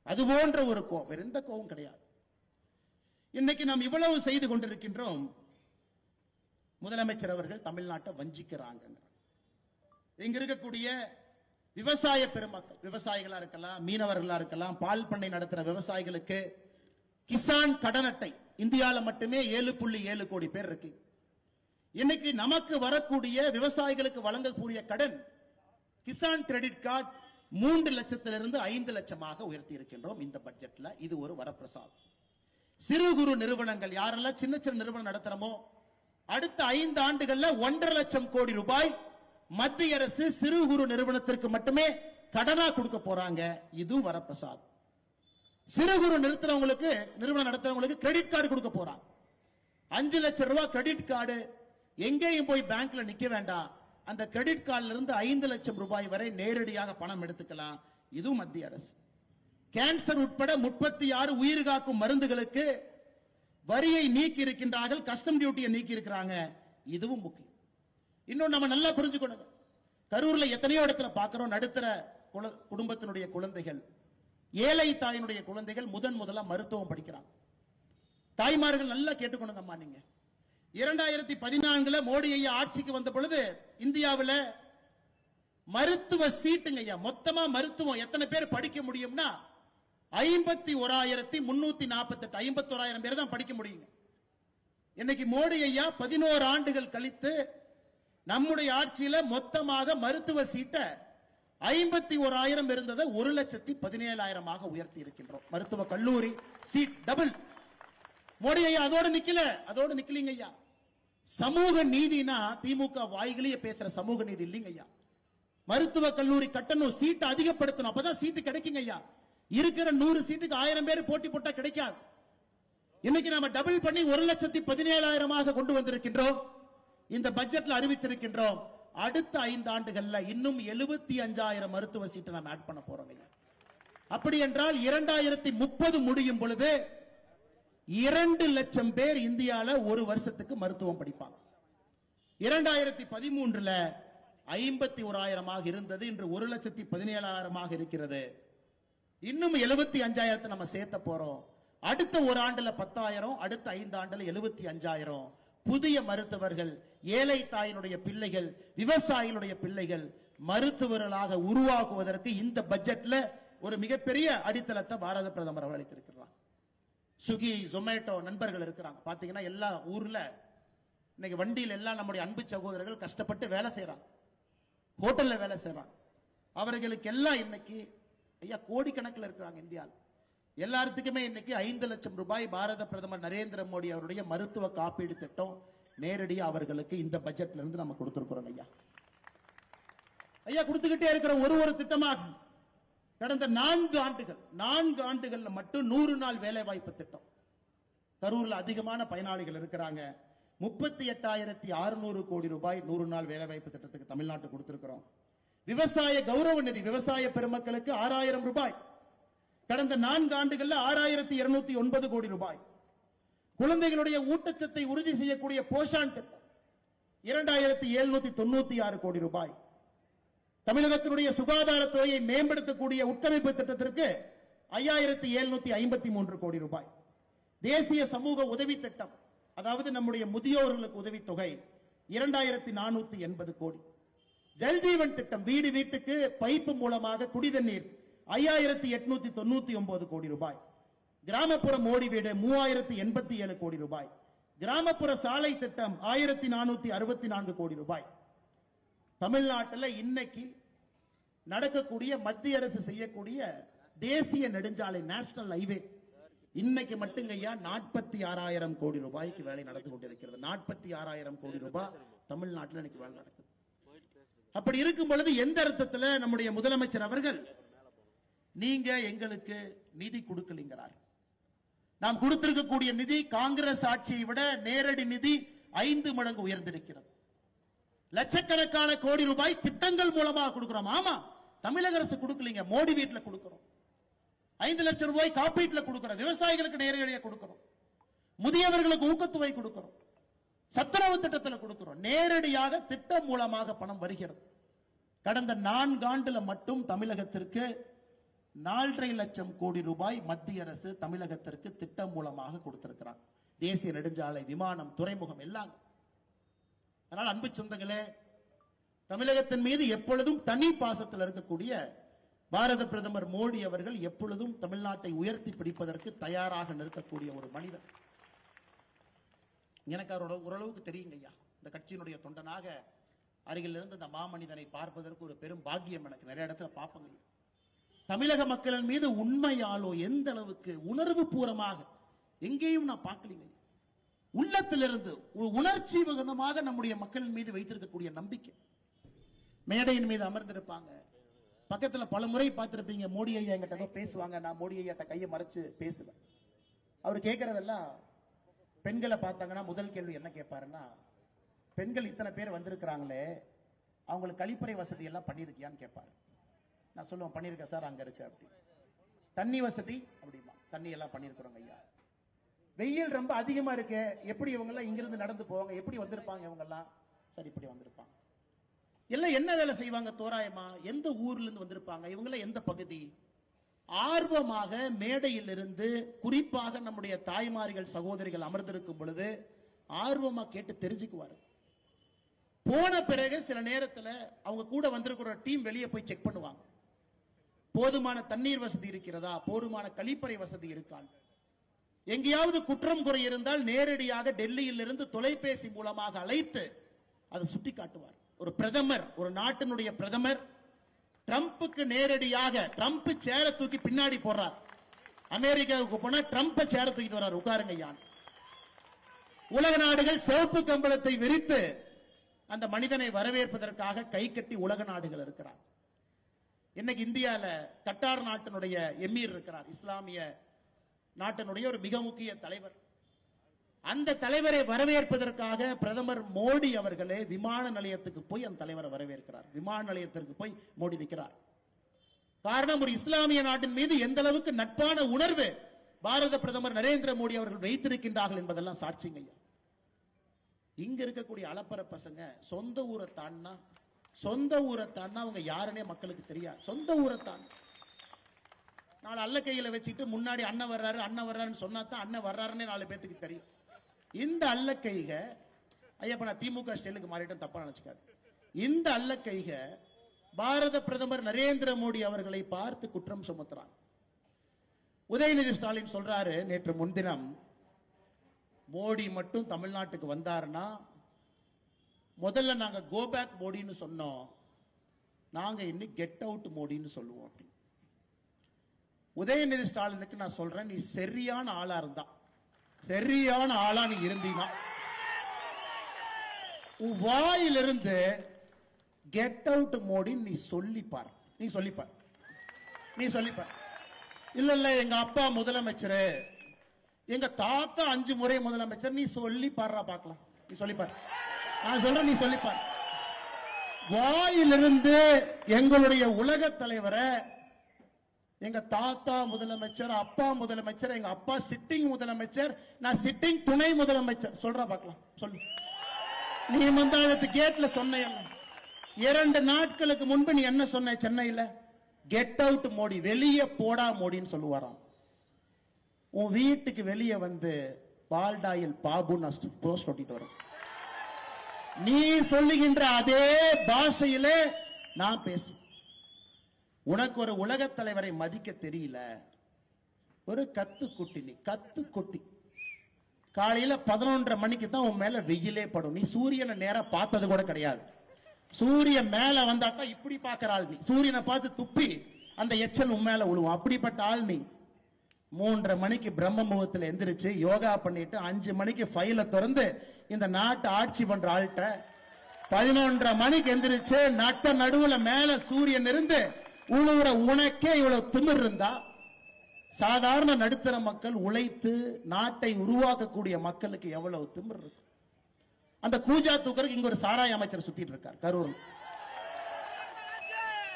அது போன்ற ஒரு கோபம், வேற எந்த கோபம் கிடையாது. இன்னைக்கு நாம் இவ்வளவு செய்து கொண்டிருக்கின்றோம், முதலமைச்சர் அவர்கள் தமிழ்நாட்டை வஞ்சிக்கிறாங்க. இங்க இருக்கக்கூடிய விவசாய பெருமக்கள், விவசாயிகளா இருக்கலாம், மீனவர்களா இருக்கலாம், பால் பண்ணை நடத்துற விவசாயிகளுக்கு கிசான் கடன் அட்டை இந்தியாவில் மட்டுமே 7.7 கோடி பேர் இருக்கு. இன்னைக்கு நமக்கு வரக்கூடிய விவசாயிகளுக்கு வழங்கக்கூடிய கடன் கிசான் கிரெடிட் கார்டு 3 லட்சத்திலிருந்து 5 லட்சமாக உயர்த்தி இருக்கின்றோம் இந்த பட்ஜெட்ல. இது ஒரு வரப்பிரசாதம். சிறு குறு நிறுவனங்கள் யாரெல்லாம் சின்ன சின்ன நிறுவனம் நடத்துறோமோ அடுத்த 5 ஆண்டுகள்ல 1.5 லட்சம் கோடி ரூபாய் மத்திய அரசு சிறு குறு நிறுவனத்திற்கு மட்டுமே கடனா கொடுக்க போறாங்க. இது வரப்பிரசாதம். சிறு குறு நிறுவனம் நடத்துறவங்களுக்கு கிரெடிட் கார்டு கொடுக்க போறாங்க. 5 லட்சம் ரூபாய் கிரெடிட் கார்டு, எங்கேயும் போய் பேங்க்ல நிக்க வேண்டாம். அந்த கிரெடிட் கார்டுல இருந்து 5 லட்சம் ரூபாய் வரை நேரடியாக பணம் எடுத்துக்கலாம். இதுவும் மத்திய அரசு. கேன்சர் உட்பட 36 உயிர் காக்கும் மருந்துகளுக்கு வரியை நீக்கி இருக்கின்றார்கள், கஸ்டம் டியூட்டியை நீக்கி இருக்கிறாங்க. இதுவும் முக்கியம். இன்னும் நம்ம நல்லா புரிஞ்சுக்கணும். கரூர்ல எத்தனையோ இடத்துல பார்க்கிறோம், நடுத்தர குடும்பத்தினுடைய குழந்தைகள், ஏழை தாயினுடைய குழந்தைகள் முதலா மருத்துவம் படிக்கிறாங்க. தாய்மார்கள் நல்லா கேட்டுக்கணுங்கம்மா, நீங்க 2014 மோடி ஐயா ஆட்சிக்கு வந்த பொழுது இந்தியாவில் மருத்துவ சீட்டுங்க ஐயா, மொத்தமா மருத்துவம் எத்தனை பேர் படிக்க முடியும்னா 51,348, 51,000 பேர் தான் படிக்க முடியுங்க. இன்னைக்கு மோடி ஐயா 11 ஆண்டுகள் கழித்து நம்முடைய ஆட்சியில மொத்தமாக மருத்துவ சீட்டை 51,000 இருந்ததை 1,17,000 உயர்த்தி இருக்கின்றோம். மருத்துவ கல்லூரி சீட் டபுள். மோடி ஐயா அதோடு நிக்கலீங்க ஐயா. சமூக நீதினா திமுக வாய்களையே பேசுற சமூக நீதி இல்லைங்க ஐயா. மருத்துவ கல்லூரி கட்டணம் சீட்டை அதிகப்படுத்தணும், அப்பதான் சீட்டு கிடைக்குங்க ஐயா. இருக்கிற 100 சீட்டுக்கு 1000 பேர் போட்டி போட்டா கிடைக்காது. இன்னைக்கு நாம டபுள் பண்ணி 1,17,000 கொண்டு வந்திருக்கின்றோம். இந்த பட்ஜெட்ல அறிவிச்சிருக்கின்றோம். அடுத்த 5 ஆண்டுகள்ல இன்னும் 75,000 மருத்துவ சீட்டை நாம் ஆட் பண்ண போறோம். அப்படி என்றால் 2030 முடியும் பொழுது 2 லட்சம் பேர் இந்தியால ஒரு வருஷத்துக்கு மருத்துவம் படிப்பாங்க. 2013 51,000 இருந்தது, இன்று 1,17,000 இருக்கிறது. இன்னும் 75,000 நம்ம சேர்த்த போறோம். அடுத்த ஒரு ஆண்டுல 10,000, அடுத்த 5 ஆண்டுல 75,000 புதிய மருத்துவர்கள், ஏழை தாயினுடைய பிள்ளைகள், விவசாயிகளுடைய பிள்ளைகள் மருத்துவர்களாக உருவாக்குவதற்கு இந்த பட்ஜெட்ல ஒரு மிகப்பெரிய அடித்தளத்தை பாரத பிரதமர் அளித்திருக்கிறார். ஸ்விக்கி, ஜொமேட்டோ நண்பர்கள் இருக்கிறாங்க. பாத்தீங்கன்னா எல்லா ஊர்ல இன்னைக்கு வண்டியில் எல்லாம் நம்முடைய அன்பு சகோதரர்கள் கஷ்டப்பட்டு வேலை செய்யறாங்க, ஹோட்டல்ல வேலை செய்யறாங்க. அவர்களுக்கு எல்லாம் இன்னைக்கு ஐயா கோடிக்கணக்கில் இருக்கிறாங்க இந்தியாவில். எல்லாத்துக்குமே இன்னைக்கு 5 லட்சம் ரூபாய் பாரத பிரதமர் நரேந்திர மோடி அவருடைய மருத்துவ காப்பீடு திட்டம் நேரடியாக அவர்களுக்கு இந்த பட்ஜெட்ல இருந்து நம்ம கொடுத்திருக்கிறோம் ஐயா. ஐயா கொடுத்துக்கிட்டே இருக்கிற ஒரு திட்டமாக கடந்த 4 ஆண்டுகள்ல மட்டும் 100 நாள் வேலை வாய்ப்பு திட்டம். கரூர்ல அதிகமான பயனாளிகள் இருக்கிறாங்க. 38,600 கோடி ரூபாய் 100 நாள் வேலைவாய்ப்பு திட்டத்துக்கு தமிழ்நாட்டு கொடுத்திருக்கிறோம். விவசாய கௌரவ நிதி விவசாய பெருமக்களுக்கு 6,000 ரூபாய். கடந்த 4 ஆண்டுகள்ல 6,209 கோடி ரூபாய். குழந்தைகளுடைய ஊட்டச்சத்தை உறுதி செய்யக்கூடிய போஷான் திட்டம் 2,796 கோடி ரூபாய். தமிழகத்தினுடைய சுகாதாரத்துறையை மேம்படுத்தக்கூடிய உட்கமைப்பு திட்டத்திற்கு 5,753 கோடி ரூபாய். தேசிய சமூக உதவி திட்டம், அதாவது நம்முடைய முதியோர்களுக்கு உதவித்தொகை 2,480 கோடி. ஜல்ஜீவன் திட்டம், வீடு வீட்டுக்கு பைப்பு மூலமாக குடிதண்ணீர் 5,899 கோடி ரூபாய். கிராமப்புற மோடி வீடு 3,087 கோடி ரூபாய். கிராமப்புற சாலை திட்டம் 1,464 கோடி ரூபாய். தமிழ்நாட்டில் இன்னைக்கு நடக்கக்கூடிய மத்திய அரசு செய்யக்கூடிய தேசிய நெடுஞ்சாலை நேஷனல் ஹைவே இன்னைக்கு மட்டுங்கய்யா 46,000 கோடி ரூபாய்க்கு வேலை நடந்து கொண்டிருக்கிறது. 46,000 கோடி ரூபாய் தமிழ்நாட்டில் இன்னைக்கு வேலை நடக்குது. அப்படி இருக்கும் பொழுது எந்த அர்த்தத்தில் நம்முடைய முதலமைச்சர் அவர்கள் நீங்க எங்களுக்கு நிதி கொடுக்கலங்கிறார். நாம் கொடுத்திருக்கக்கூடிய நிதி காங்கிரஸ் ஆட்சியை விட நேரடி நிதி 5 மடங்கு உயர்ந்திருக்கிறது. லட்சக்கணக்கான கோடி ரூபாய் திட்டங்கள் மூலமாக கொடுக்கிறோம். ஆமா, தமிழக அரசு கொடுக்கலீங்க, மோடி வீட்டில் கொடுக்கிறோம். 5 லட்சம் ரூபாய் காப்பீட்டில் கொடுக்கிறோம். விவசாயிகளுக்கு நேரடியாக கொடுக்கிறோம். முதியவர்களுக்கு ஊக்கத்தொகை கொடுக்கிறோம். சத்துணவு திட்டத்தில் கொடுக்கிறோம். நேரடியாக திட்டம் மூலமாக பணம் வருகிறது. கடந்த 4 ஆண்டுல மட்டும் தமிழகத்திற்கு 4.5 லட்சம் கோடி ரூபாய் மத்திய அரசு தமிழகத்திற்கு திட்டம் மூலமாக கொடுத்திருக்கிறார். தேசிய நெடுஞ்சாலை, விமானம், துறைமுகம் எல்லாம். அதனால் அன்பு சொந்தங்களே, தமிழகத்தின் மீது எப்பொழுதும் தனி பாசத்தில் இருக்கக்கூடிய பாரத பிரதமர் மோடி அவர்கள் எப்பொழுதும் தமிழ்நாட்டை உயர்த்தி பிடிப்பதற்கு தயாராக நிற்கக்கூடிய ஒரு மனிதர். எனக்கு அவரோட ஓரளவுக்கு தெரியுங்க ஐயா. இந்த கட்சியினுடைய தொண்டனாக அருகில் இருந்து இந்த மாமனிதனை பார்ப்பதற்கு ஒரு பெரும் பாக்கியம் எனக்கு நிறைய இடத்துல பார்ப்பங்க. தமிழக மக்களின் மீது உண்மையாலோ எந்த அளவுக்கு உணர்வு பூர்வமாக எங்கேயும் நான் பார்க்கலீங்க. உள்ளத்திலிருந்து உணர்ச்சி மிகுந்தமாக நம்முடைய மக்களின் மீது வைத்திருக்கக்கூடிய நம்பிக்கை. மேடையின் மீது அமர்ந்திருப்பாங்க. பக்கத்துல பல முறை பார்த்திருப்பீங்க, மோடி ஐயா என்கிட்ட ஏதோ பேசுவாங்க, நான் மோடி ஐயாட்ட கையை மறைச்சு பேசுவேன். அவர் கேட்கறதெல்லாம் பெண்களை பார்த்தாங்கன்னா முதல் கேள்வி என்ன கேட்பாருன்னா, பெண்கள் இத்தனை பேர் வந்திருக்கிறாங்களே அவங்களுக்கு கழிப்பறை வசதி எல்லாம் பண்ணிருக்கியான்னு கேட்பாரு. நான் சொல்லுவேன், பண்ணிருக்கேன் சார், அங்க இருக்கு. அப்படி தண்ணி வசதி அப்படிமா, தண்ணி எல்லாம் பண்ணிருக்கிறோங்க ஐயா. வெயில் ரொம்ப அதிகமா இருக்கு, எப்படி இவங்க எல்லாம் இங்கிருந்து நடந்து போவாங்க, எப்படி வந்திருப்பாங்க இவங்க எல்லாம்? சரி, இப்படி வந்திருப்பாங்க. எல்லாம் என்ன வேலை செய்வாங்க தோராயமா, எந்த ஊர்ல இருந்து வந்திருப்பாங்க, இவங்க எல்லாம் எந்த பகுதி? ஆர்வமாக மேடையில் இருந்து குறிப்பாக நம்முடைய தாய்மார்கள் சகோதரிகள் அமர்ந்திருக்கும் பொழுது ஆர்வமா கேட்டு தெரிஞ்சுக்குவாரு. போன பிறகு சில நேரத்தில் அவங்க கூட வந்திருக்கிற டீம் வெளியே போய் செக் பண்ணுவாங்க. போதுமான தண்ணீர் வசதி இருக்கிறதா, போதுமான கழிப்பறை வசதி இருக்கான். எங்கேயாவது குற்றம் குறை இருந்தால் நேரடியாக டெல்லியில் இருந்து தொலைபேசி மூலமாக அழைத்து அதை சுட்டி காட்டுவார். ஒரு பிரதமர், ஒரு நாட்டினுடைய பிரதமர் ட்ரம்புக்கு நேரடியாக ட்ரம்ப் சேர தூக்கி பின்னாடி போடுறார். அமெரிக்காவுக்கு போனா ட்ரம்ப் சேர தூக்கிட்டு வர்றார், உட்காருங்க யான். உலக நாடுகள் சிவப்பு கம்பளத்தை விரித்து அந்த மனிதனை வரவேற்பதற்காக கை கட்டி உலக நாடுகள் இருக்கிறார். இன்னைக்கு இந்தியால கட்டார் நாட்டினுடைய எமீர் இருக்கிறார், இஸ்லாமிய நாட்டினுடைய ஒரு மிக முக்கிய தலைவர். அந்த தலைவரை வரவேற்பதற்காக பிரதமர் மோடி அவர்களே விமான நிலையத்துக்கு போய் அந்த தலைவரை வரவேற்கிறார். விமான நிலையத்திற்கு போய் மோடி நிற்கிறார். காரணம், ஒரு இஸ்லாமிய நாட்டின் மீது எந்த அளவுக்கு நட்பான உணர்வு பாரத பிரதமர் நரேந்திர மோடி அவர்கள் வைத்திருக்கின்றார்கள் என்பதெல்லாம் சாட்சிங்க. இங்க இருக்கக்கூடிய அலப்பற பசங்க சொந்த ஊரை தாண்டா அவங்க யாருன்னே மக்களுக்கு தெரியாது. சொந்த ஊரை தான் நாலு அல்ல கையில வச்சுட்டு முன்னாடி அண்ணன் வர்றாருன்னு சொன்னா தான் அண்ணன் வர்றாருன்னு 4 பேத்துக்கு தெரியும். இந்த அல்லக்கைக ஐயப்ப நான் திமுக ஸ்டைலுக்கு மாறிட்டேன், தப்பா நினைச்சுக்காது. இந்த அல்லக்கைக பாரத பிரதமர் நரேந்திர மோடி அவர்களை பார்த்து குற்றம் சுமத்துறாங்க. உதயநிதி ஸ்டாலின் சொல்றாரு, நேற்று முன்தினம் மோடி மட்டும் தமிழ்நாட்டுக்கு வந்தாருன்னா முதல்ல நாங்க கோ பேக் மோடின்னு சொன்னோம், நாங்க இன்னைக்கு கெட் அவுட் மோடின்னு சொல்லுவோம். அப்படி உதயநிதி ஸ்டாலினுக்கு நான் சொல்றேன், நீ சரியான ஆளா இருந்தா, சரியான ஆளா நீ இருந்தீனா வாயிலிருந்து கெட் அவுட் மோடி நீ சொல்லிப்பார். இல்ல எங்க அப்பா முதலமைச்சர், எங்க தாத்தா 5 முறை முதலமைச்சர், நீ சொல்லி பாடுறா பார்க்கலாம். நீ சொல்லிப்பார். நான் சொல்றேன், நீ சொல்லிப்பார். வாயிலிருந்து எங்களுடைய உலக தலைவரை, எங்க தாத்தா முதலமைச்சர், அப்பா முதலமைச்சர், எங்க அப்பா சிட்டிங் முதலமைச்சர், நான் சிட்டிங் துணை முதலமைச்சர் சொல்ற பார்க்கலாம். சொல்லு. நீ மந்தாயத்து கேட்ல சொன்ன 2 நாட்களுக்கு முன்பு நீ என்ன சொன்ன? சென்னையில் கெட் அவுட் மோடி, வெளியே போடா மோடின்னு சொல்லுவாராம். உன் வீட்டுக்கு வெளியே வந்து பால்டாயில் பாபு போஸ்ட் ஒட்டிட்டு வரும். நீ சொல்லுகின்ற அதே பாஷையிலே நான் பேசு. உனக்கு ஒரு உலக தலைவரை மதிக்க தெரியல. ஒரு கத்துக்குட்டி, நீ கத்துக்குட்டி. காலையில 11:30 மணிக்கு தான் உன் மேல வெயிலே படும். நீ சூரியனை நேரா பார்த்தது கூட கிடையாது. சூரியன் மேல வந்தாக்கா இப்படி பார்க்கிற ஆள் நீ. சூரியனை பார்த்து துப்பி அந்த எச்சல் உன் மேல விழுவும். அப்படிப்பட்ட ஆள் நீ. 3:30 மணிக்கு பிரம்ம முகத்தில் எந்திரிச்சு யோகா பண்ணிட்டு 5 மணிக்கு ஃபைல திறந்து இந்த நாட்டை ஆட்சி பண்ற ஆள்கிட்ட 11:30 மணிக்கு எந்திரிச்சு நட்ட நடுவுல மேல சூரியன் இருந்து உழுவுற உனக்கே இவ்வளவு திமிர் இருந்தா, சாதாரண நடுத்தர மக்கள் உழைத்து நாட்டை உருவாக்கக்கூடிய மக்களுக்கு எவ்வளவு திமிர் இருக்கு? அந்த கூஜா தூக்கருக்கு இங்க ஒரு சாராய அமைச்சர் சுத்திட்டு இருக்கார் கரூர்.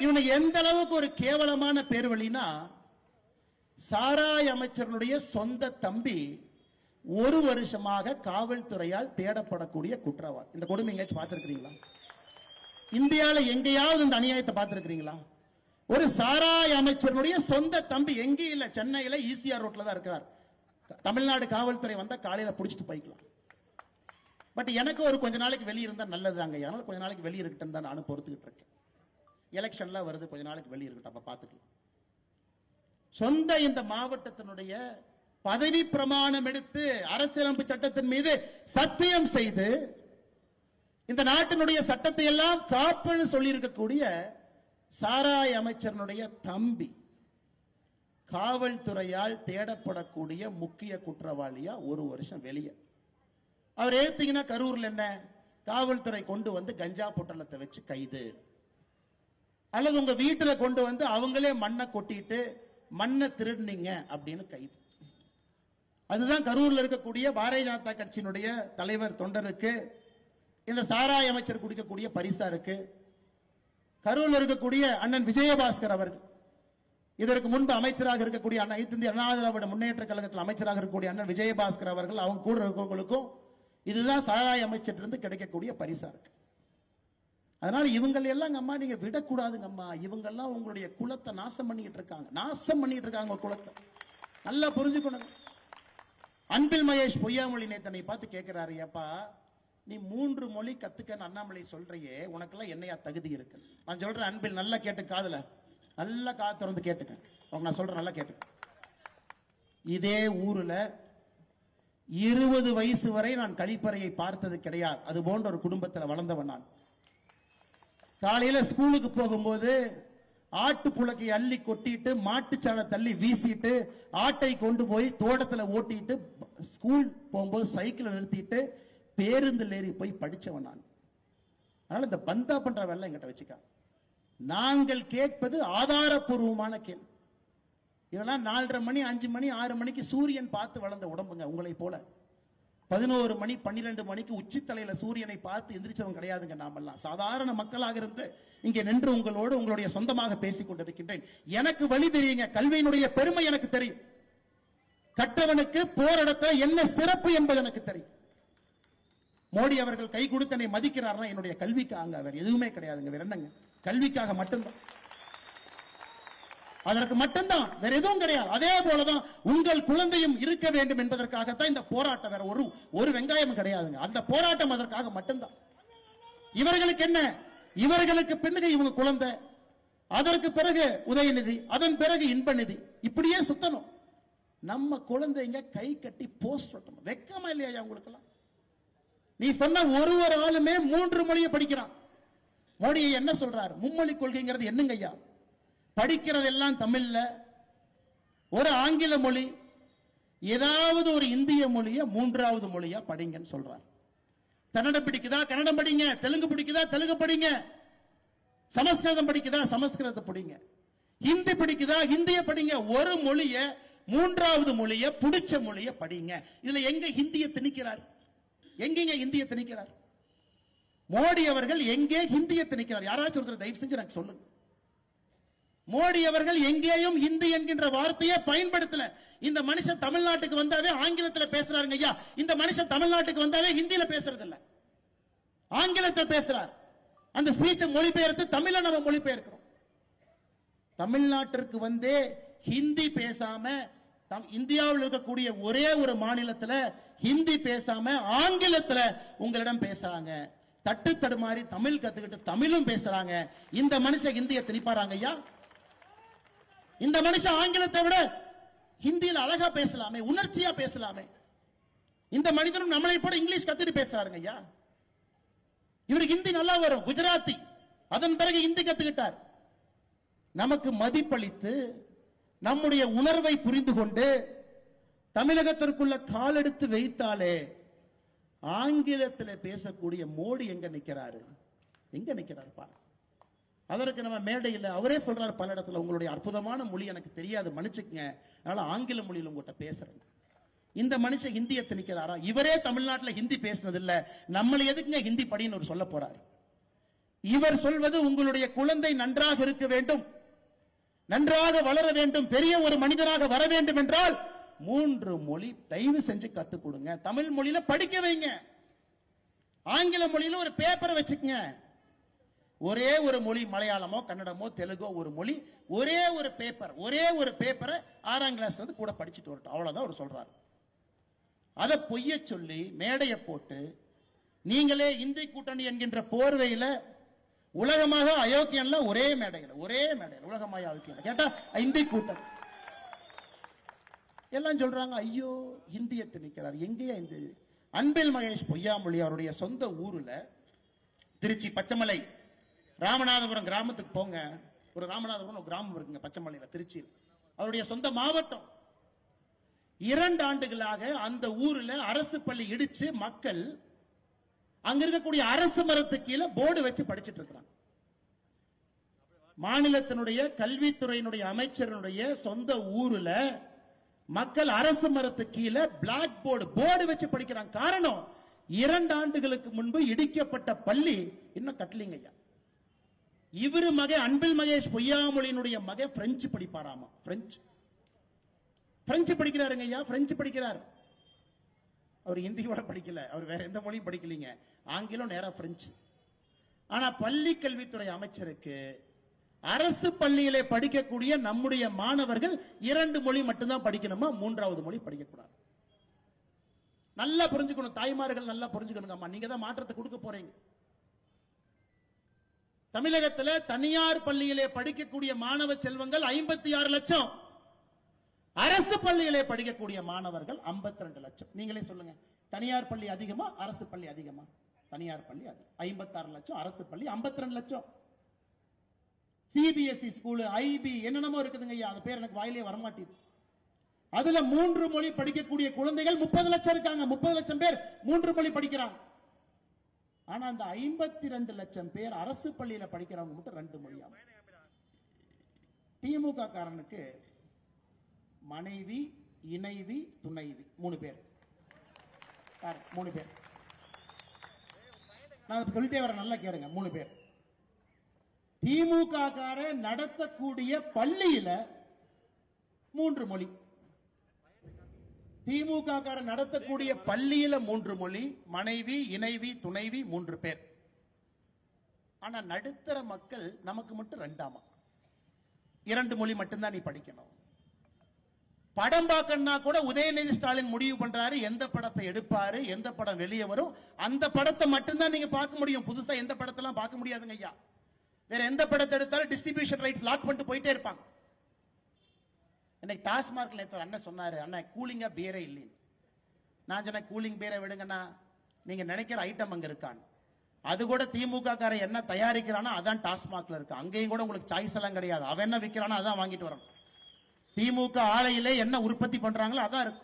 இவனுக்கு எந்த அளவுக்கு ஒரு கேவலமான பேர் வழினா, சாராய அமைச்சருடைய சொந்த தம்பி 1 வருஷமாக காவல்துறையால் தேடப்படக்கூடிய குற்றவாளி. இந்த கொடுமை எங்கேயாச்சும் பார்த்திருக்கிறீங்களா? இந்தியாவில் எங்கேயாவது இந்த அநியாயத்தை பார்த்திருக்கிறீங்களா? ஒரு சாராய அமைச்சருடைய சொந்த தம்பி எங்கேயும் இல்ல, சென்னையில ஈசிஆர் ரோட்ல தான் இருக்கிறார். தமிழ்நாடு காவல்துறை வந்தா காலையில புடிச்சிட்டு போய்க்கலாம். பட் எனக்கு ஒரு கொஞ்ச நாளைக்கு வெளியே இருந்தா நல்லதுதாங்க. அதனால கொஞ்ச நாளைக்கு வெளியே இருக்கட்டும் தான் நானும் பொறுத்துக்கிட்டு இருக்கேன். எலெக்ஷன்லாம் வருது, கொஞ்ச நாளைக்கு வெளியே இருக்கட்டும், அப்ப பாத்துக்கலாம். சொந்த இந்த மாவட்டத்தினுடைய பதவி பிரமாணம் எடுத்து அரசியலமைப்பு சட்டத்தின் மீது சத்தியம் செய்து இந்த நாட்டினுடைய சட்டத்தை எல்லாம் காப்புன்னு சொல்லி இருக்கக்கூடிய சாராய அமைச்சருடைய தம்பி காவல்துறையால் தேடப்படக்கூடிய முக்கிய குற்றவாளியா 1 வருஷம் வெளியே. அவர் ஏத்தீங்கன்னா கரூர்ல என்ன, காவல்துறை கொண்டு வந்து கஞ்சா பொட்டலத்தை வச்சு கைது, அல்லது உங்க வீட்டுல கொண்டு வந்து அவங்களே மண்ணை கொட்டிட்டு மண்ணை திருடுனீங்க அப்படின்னு கைது. அதுதான் கரூர்ல இருக்கக்கூடிய பாரதிய ஜனதா கட்சியினுடைய தலைவர் தொண்டருக்கு இந்த சாராய அமைச்சர் குடிக்கக்கூடிய பரிசா இருக்கு. கரூர்ல இருக்கக்கூடிய அண்ணன் விஜயபாஸ்கர் அவர்கள், இதற்கு முன்பு அமைச்சராக இருக்கக்கூடிய அனைத்து இந்திய அண்ணா திராவிட முன்னேற்ற கழகத்தில் அமைச்சராக இருக்கக்கூடிய அண்ணன் விஜயபாஸ்கர் அவர்கள், அவங்க கூட இருக்கிறவங்களுக்கும் இதுதான் சாராய அமைச்சர் கிடைக்கக்கூடிய பரிசா இருக்கு. அதனால இவங்களை எல்லாம் அம்மா நீங்க விடக்கூடாதுங்க அம்மா. இவங்க எல்லாம் உங்களுடைய குலத்தை நாசம் பண்ணிட்டு இருக்காங்க, நாசம் பண்ணிட்டு இருக்காங்க குலத்தை. நல்லா புரிஞ்சுக்கணும். அன்பில் மகேஷ் பொய்யாமொழி நேத்தனை பார்த்து கேட்கிறாரு, ஏப்பா நீ 3 மொழி கத்துக்கன்னு அண்ணாமலை சொல்றியே, உனக்கெல்லாம் என்னையா தகுதி இருக்கு? நான் சொல்றேன் அன்பில், நல்லா கேட்டு காதுல நல்லா காது திறந்து கேட்டுக்க. நான் சொல்றேன் நல்லா கேட்டுக்க. இதே ஊர்ல 20 வயசு வரை நான் கழிப்பறையை பார்த்தது கிடையாது. அது போன்ற ஒரு குடும்பத்தில் வளர்ந்தவன் நான். காலையில ஸ்கூலுக்கு போகும்போது ஆட்டு புழக்கை அள்ளி கொட்டிட்டு மாட்டுச்சாணை தள்ளி வீசிட்டு ஆட்டை கொண்டு போய் தோட்டத்தில் ஓட்டிட்டு ஸ்கூல் போகும்போது சைக்கிளை நிறுத்திட்டு பேருந்தில் ஏறி போய் படிச்சவன் நான். அதனால இந்த பந்தா பண்ற வேலை எங்கிட்ட வச்சுக்க. நாங்கள் கேட்பது ஆதாரப்பூர்வமான கேள்வி. இதெல்லாம் 4:30 மணி 5 மணி 6 மணிக்கு சூரியன் பார்த்து வளர்ந்த உடம்புங்க. உங்களை போல 11 மணி 12 மணிக்கு உச்சி தலையில சூரியனை பார்த்து எந்திரிச்சவங்க கிடையாதுங்க. நாமெல்லாம் சாதாரண மக்களாக இருந்து இங்கே நின்று உங்களோடு உங்களுடைய சொந்தமாக பேசிக் கொண்டிருக்கின்றேன். எனக்கு வழி தெரியுங்க. கல்வியினுடைய பெருமை எனக்கு தெரியும். கற்றவனுக்கு போராடத்துல என்ன சிறப்பு என்பது எனக்கு தெரியும். மோடி அவர்கள் கை கொடுத்தனை மதிக்கிறார்னா என்னுடைய கல்விக்காக, வேற எதுவுமே கிடையாதுங்க. வேற என்னங்க, கல்விக்காக மட்டும்தான், அதற்கு மட்டும்தான், வேற எதுவும் கிடையாது. அதே போலதான் உங்கள் குழந்தையும் இருக்க வேண்டும் என்பதற்காகத்தான் இந்த போராட்டம். வேற ஒரு வெங்காயம் கிடையாதுங்க. அந்த போராட்டம் அதற்காக மட்டும்தான். இவர்களுக்கு என்ன, இவர்களுக்கு பின்னணி இவங்க குழந்தை, அதற்கு பிறகு உதயநிதி, அதன் பிறகு இன்பநிதி, இப்படியே சுத்தணும். நம்ம குழந்தைங்க கை கட்டி போஸ்ட் ஒட்டணும். வெக்கமா இல்லையா உங்களுக்கு எல்லாம்? நீ சொன்ன ஒரு ஆளுமே 3 மொழியை படிக்கிறான். மோடியை என்ன சொல்றார்? மும்மொழி கொள்கைங்கிறது என்னங்க ஐயா? படிக்கிறதெல்லாம் தமிழ்ல, ஒரு ஆங்கில மொழி, ஏதாவது ஒரு இந்திய மொழிய 3வது மொழியா படிங்கன்னு சொல்றார். கன்னடம் பிடிக்குதா கன்னடம் படிங்க, தெலுங்கு பிடிக்குதா தெலுங்கு படிங்க, சமஸ்கிருதம் பிடிக்குதா சமஸ்கிருதத்தை படிங்க, ஹிந்தி பிடிக்குதா ஹிந்திய படிங்க. ஒரு மொழிய 3வது மொழிய பிடிச்ச மொழிய படிங்க. இதுல எங்க ஹிந்தியை திணிக்கிறார்? எங்கேங்க ஹிந்தியை திணிக்கிறார்? மோடி அவர்கள் எங்கே ஹிந்தியை திணிக்கிறார்? யாராச்சும் ஒருத்தர் தயவு செஞ்சு எனக்கு சொல்லுங்க. மோடி அவர்கள் எங்கேயும் ஹிந்தி என்கின்ற வார்த்தையை பயன்படுத்தல. இந்த மனுஷன் தமிழ்நாட்டுக்கு வந்தாவே ஆங்கிலத்தில் பேசுறாருங்க ஐயா. இந்த மனுஷன் தமிழ்நாட்டுக்கு வந்தாவே ஹிந்தியில பேசுறது இல்ல, ஆங்கிலத்தில் பேசுறார். அந்த ஸ்பீச்சை மொழிபெயர்த்து தமிழ நம்ம மொழிபெயர்க்கிறோம். தமிழ்நாட்டிற்கு வந்தே ஹிந்தி பேசாம, இந்தியாவில் இருக்கக்கூடிய ஒரே ஒரு மாநிலத்தில் ஹிந்தி பேசாம ஆங்கிலத்தில் உங்களிடம் பேசுறாங்க. தட்டு தடுமாறி தமிழ் கத்துக்கிட்டு தமிழும் பேசுறாங்க. இந்த மனுஷன் ஹிந்தியை திணிப்பாராங்க ஐயா? இந்த மனுஷன் ஆங்கிலத்தை விட ஹிந்தியில் அழகா பேசலாமே, உணர்ச்சியா பேசலாமே. இந்த மனிதனும் நம்மளை போல இங்கிலீஷ் கத்துட்டு பேசுறாருங்க ஐயா. இவருக்கு ஹிந்தி நல்லா வரும், குஜராத்தி. அதன் பிறகு ஹிந்தி கத்துக்கிட்டார். நமக்கு மதிப்பளித்து நம்முடைய உணர்வை புரிந்து கொண்டு தமிழகத்திற்குள்ள காலெடுத்து வைத்தாலே ஆங்கிலத்தில் பேசக்கூடிய மோடி எங்க நிக்கிறாரு? எங்க நிக்கிறாரு பாருங்க. அதற்கு நம்ம மேடையில் அவரே சொல்றாரு பல இடத்துல, உங்களுடைய அற்புதமான மொழி எனக்கு தெரியாது, மன்னிச்சுக்கங்க, அதனால ஆங்கில மொழியில் உங்கள்கிட்ட பேசுறேன். இந்த மனுஷன் ஹிந்தியை திணிக்கிறாரா? இவரே தமிழ்நாட்டில் ஹிந்தி பேசினது இல்ல, நம்மள எதுக்குங்க ஹிந்தி படின்னு ஒரு சொல்ல போறாரு? இவர் சொல்வது உங்களுடைய குழந்தை நன்றாக இருக்க வேண்டும், நன்றாக வளர வேண்டும், பெரிய ஒரு மனிதனாக வர வேண்டும் என்றால் 3 மொழி தயவு செஞ்சு கத்துக் கொடுங்க. தமிழ் மொழியில படிக்க வைங்க, ஆங்கில மொழியில ஒரு பேப்பரை வச்சுக்கங்க. ஒரே ஒரு மொழி, மலையாளமோ கன்னடமோ தெலுங்கோ ஒரு மொழி, ஒரே ஒரு பேப்பரை 6ஆம் கிளாஸ் வந்து கூட படிச்சுட்டு வரட்டும், அவ்வளவுதான் அவர் சொல்றாரு. அதை பொய்ய சொல்லி மேடையை போட்டு நீங்களே இந்தி கூட்டணி என்கின்ற போர்வையில உலகமாக அயோக்கியன்ல ஒரே மேடையில் உலகமாக அயோக்கியன் கேட்டா இந்தி கூட்டணி எல்லாம் சொல்றாங்க. ஐயோ ஹிந்தியை திணிக்கிறார். எங்கேயா இந்த அன்பில் மகேஷ் பொய்யாமொழி அவருடைய சொந்த ஊர்ல திருச்சி பச்சைமலை ராமநாதபுரம் கிராமத்துக்கு போங்க. ஒரு ராமநாதபுரம் ஒரு கிராமம் இருக்குங்க பச்சைமலையில, திருச்சியில். அவருடைய சொந்த மாவட்டம். 2 ஆண்டுகளாக அந்த ஊர்ல அரசு பள்ளி இடிச்சு மக்கள் அங்க இருக்கக்கூடிய அரசு மரத்துக்கு கீழே போர்டு வச்சு படிச்சுட்டு இருக்கிறாங்க. மாநிலத்தினுடைய கல்வித்துறையினுடைய அமைச்சருடைய சொந்த ஊர்ல மக்கள் அரசு மரத்துக்கு கீழே பிளாக் போர்டு வச்சு படிக்கிறாங்க. காரணம், 2 ஆண்டுகளுக்கு முன்பு இடிக்கப்பட்ட பள்ளி இன்னும் கட்டலிங்க ஐயா. இவரு மகன் அன்பில் மகேஷ் பொய்யாமொழியினுடைய மகன் பிரெஞ்சு படிப்பாராமா. பிரெஞ்சு படிக்கிறாருங்க ஐயா, பிரெஞ்சு படிக்கிறார். அவர் ஹிந்தியோட படிக்கல, அவர் வேற எந்த மொழியும் படிக்கலீங்க, ஆங்கிலம் நேரா பிரெஞ்சு. ஆனா பள்ளி கல்வித்துறை அமைச்சருக்கு அரசு பள்ளியிலே படிக்கக்கூடிய நம்முடைய மாணவர்கள் 2 மொழி மட்டும்தான் படிக்கணுமா, 3வது மொழி படிக்கக்கூடாது. நல்லா புரிஞ்சுக்கணும், தாய்மார்கள் நல்லா புரிஞ்சுக்கணுங்க. அம்மா நீங்க தான் மாற்றத்தை கொடுக்க போறீங்க. தமிழகத்தில் தனியார் பள்ளியிலே படிக்கக்கூடிய மாணவ செல்வங்கள் 56 லட்சம், அரசு பள்ளியிலே படிக்கக்கூடிய மாணவர்கள் 52 லட்சம். நீங்களே சொல்லுங்க, தனியார் பள்ளி அதிகமா அரசு பள்ளி அதிகமா? தனியார் பள்ளி 56 லட்சம், அரசு பள்ளி 52 லட்சம். சிபிஎஸ்இ ஸ்கூல், ஐபி என்னென்னமோ இருக்குதுங்க ஐயா, அது பேர் எனக்கு வாயிலே வரமாட்டேது. அதுல 3 மொழி படிக்கக்கூடிய குழந்தைகள் 30 லட்சம் இருக்காங்க. 30 லட்சம் பேர் 3 மொழி படிக்கிறாங்க. ஆனா அந்த 52 லட்சம் பேர் அரசு பள்ளியில படிக்கிறவங்க மட்டும் 2 மொழியா. திமுக காரனுக்கு மனைவி, இணைவி, துணைவி 3 பேர். 3 பேர் நான் சொல்லிட்டே வர, நல்லா கேளுங்க. 3 பேர். திமுக கார நடத்தக்கூடிய பள்ளியில 3 மொழி. திமுக கார நடத்தக்கூடிய பள்ளியில 3 மொழி, மனைவி, இணைவி, துணைவி 3 பேர். ஆனா நடுத்தர மக்கள் நமக்கு மட்டும் 2ஆமா. 2 மொழி மட்டும்தான் நீ படிக்கணும். படம் பார்க்கணும்னா கூட உதயநிதி ஸ்டாலின் முடிவு பண்றாரு எந்த படத்தை எடுப்பாரு, எந்த படம் வெளியே வரும், அந்த படத்தை மட்டும்தான் நீங்க பார்க்க முடியும். புதுசா எந்த படத்தெல்லாம் பார்க்க முடியாதுங்க ஐயா. வேற எந்த படத்தை எடுத்தாலும் டிஸ்ட்ரிபியூஷன் ரைட்ஸ் லாக் பண்ணிட்டு போயிட்டே இருப்பாங்க. இன்னைக்கு டாஸ்மார்க்ல நேற்று அண்ணன் சொன்னாரு, அண்ணன் கூலிங்கா பீரே இல்லைன்னு. நான் சொன்னேன், கூலிங் பீரை விடுங்கன்னா நீங்க நினைக்கிற ஐட்டம் அங்க இருக்கான்னு. அது கூட திமுக காரன் என்ன தயாரிக்கிறானோ அதான் டாஸ்மார்க்ல இருக்கு. அங்கேயும் கூட உங்களுக்கு சாய்ஸ் எல்லாம் கிடையாது. அவன் என்ன விற்கிறானோ அதான் வாங்கிட்டு வரணும். திமுக ஆலையிலே என்ன உற்பத்தி பண்றாங்களோ அதான் இருக்கு.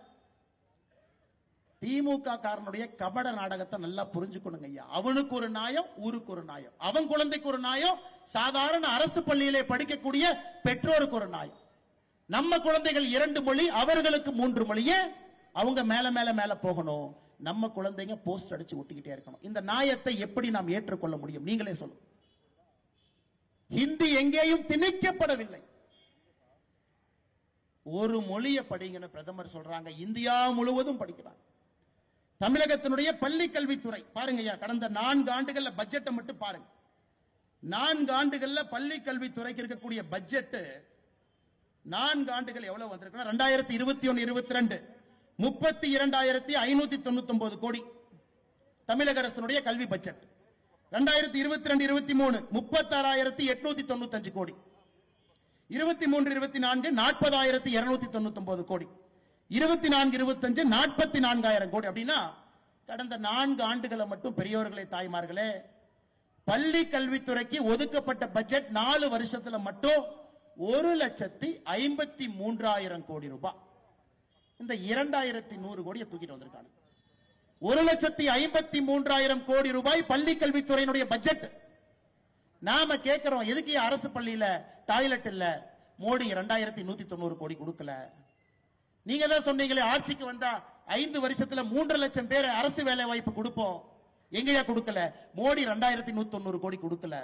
திமுக காரனுடைய கபட நாடகத்தை நல்லா புரிஞ்சுக்கணுங்க ஐயா. அவனுக்கு ஒரு நியாயம், ஊருக்கு ஒரு நியாயம், அவன் குழந்தைக்கு ஒரு நியாயம், சாதாரண அரசு பள்ளியிலே படிக்கக்கூடிய பெற்றோருக்கு ஒரு நியாயம். நம்ம குழந்தைகள் 2 மொழி, அவர்களுக்கு 3 மொழியே. அவங்க மேல மேல மேல போகணும். நம்ம குழந்தைங்க போஸ்ட் அடிச்சு ஒட்டிக்கிட்டே இருக்கணும். இந்த நியாயத்தை எப்படி நாம் ஏற்றுக்கொள்ள முடியும்? நீங்களே சொல்லுங்க. ஹிந்தி எங்கேயும் திணிக்கப்படவில்லை. ஒரு மொழியை படிங்கன்னு பிரதமர் சொல்றாங்க. இந்தியா முழுவதும் படிக்கிறாங்க. தமிழகத்தினுடைய பள்ளி கல்வித்துறை பாருங்க, கடந்த 4 ஆண்டுகள்ல பட்ஜெட்டை மட்டும் பாருங்க. 4 ஆண்டுகள்ல பள்ளி கல்வித்துறைக்கு இருக்கக்கூடிய பட்ஜெட் 4 ஆண்டுகள் எவ்வளவு வந்திருக்கு? 2021-22 32,599 கோடி தமிழக அரசினுடைய கல்வி பட்ஜெட். 2022-23 36,895 கோடி. 23-24 40,299 கோடி. 24-25 44,000 கோடி. அப்படின்னா கடந்த 4 ஆண்டுகளை மட்டும் பெரியோர்களே தாய்மார்களே பள்ளி கல்வித்துறைக்கு ஒதுக்கப்பட்ட பட்ஜெட் 4 வருஷத்துல மட்டும் 1,53,000 கோடி ரூபாய். இந்த 2,100 கோடியை தூக்கிட்டு வந்திருக்காங்க. 1,53,000 கோடி ரூபாய் பள்ளி கல்வித்துறையினுடைய பட்ஜெட். நாம கேட்கிறோம், எதுக்கு அரசு பள்ளியில டாய்லெட் இல்ல? மோடி 2,190 கோடி கொடுக்கல. நீங்க தான் சொன்னீங்களே ஆட்சிக்கு வந்தா 5 வருஷத்துல 3 லட்சம் பேர் அரசு வேலை வாய்ப்பு கொடுப்போம். எங்கயா கொடுக்கல? மோடி 2,190 கோடி கொடுக்கல.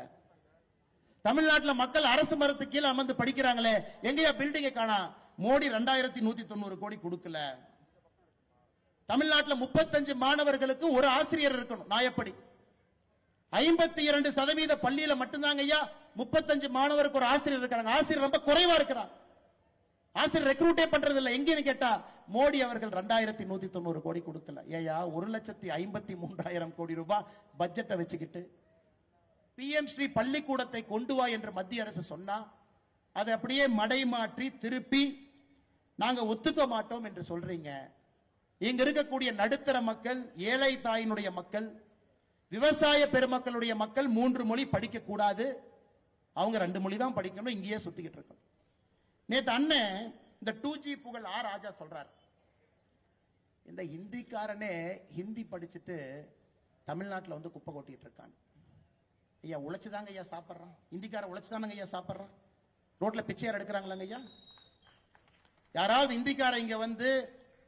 தமிழ்நாட்டில் மக்கள் அரசு மரத்துக்கு கீழே அமர்ந்து படிக்கிறாங்களே, எங்கயா பில்டிங்கை காணா? மோடி 2,190 கோடி கொடுக்கல. தமிழ்நாட்டில் 35 மாணவர்களுக்கு ஒரு ஆசிரியர் இருக்கணும் நியாயப்படி. 52% பள்ளியில மட்டும்தாங்க ஐயா 35 மாணவருக்கு ஒரு ஆசிரியர் இருக்காங்க. ஆசிரியர் ரொம்ப குறைவா இருக்கிறார். ஆசிரியர் ரெக்ரூட்டே பண்றது இல்ல. எங்கன்னு கேட்டா மோடி அவர்கள் 2,190 கோடி கொடுக்கல. ஏயா 1,53,000 கோடி ரூபாய் பட்ஜெட்டை வச்சுக்கிட்டு பிஎம் ஸ்ரீ பள்ளிக்கூடத்தை கொண்டு வா என்று மத்திய அரசு சொன்னா அதை அப்படியே மடை மாற்றி திருப்பி நாங்க ஒத்துக்க மாட்டோம் என்று சொல்றீங்க. இங்க இருக்கக்கூடிய நடுத்தர மக்கள், ஏழை தாயினுடைய மக்கள், விவசாய பெருமக்களுடைய மக்கள் 3 மொழி படிக்க கூடாது, அவங்க 2 மொழி தான் படிக்கணும், இங்கேயே சுத்திக்கிட்டு இருக்கணும். நேத்து அண்ணன் இந்த 2G புகழ் ராஜா சொல்றார், இந்த ஹிந்திக்காரனே ஹிந்தி படிச்சுட்டு தமிழ்நாட்டில் வந்து குப்பை கொட்டிட்டு இருக்கான். ஐயா உழைச்சுதாங்க ஐயா சாப்பிட்றான். ஹிந்திக்கார உழைச்சுதானங்க ஐயா சாப்பிட்றான். ரோட்ல பிச்சையார் எடுக்கிறாங்களாங்க ஐயா. யாராவது இந்திக்கார இங்க வந்து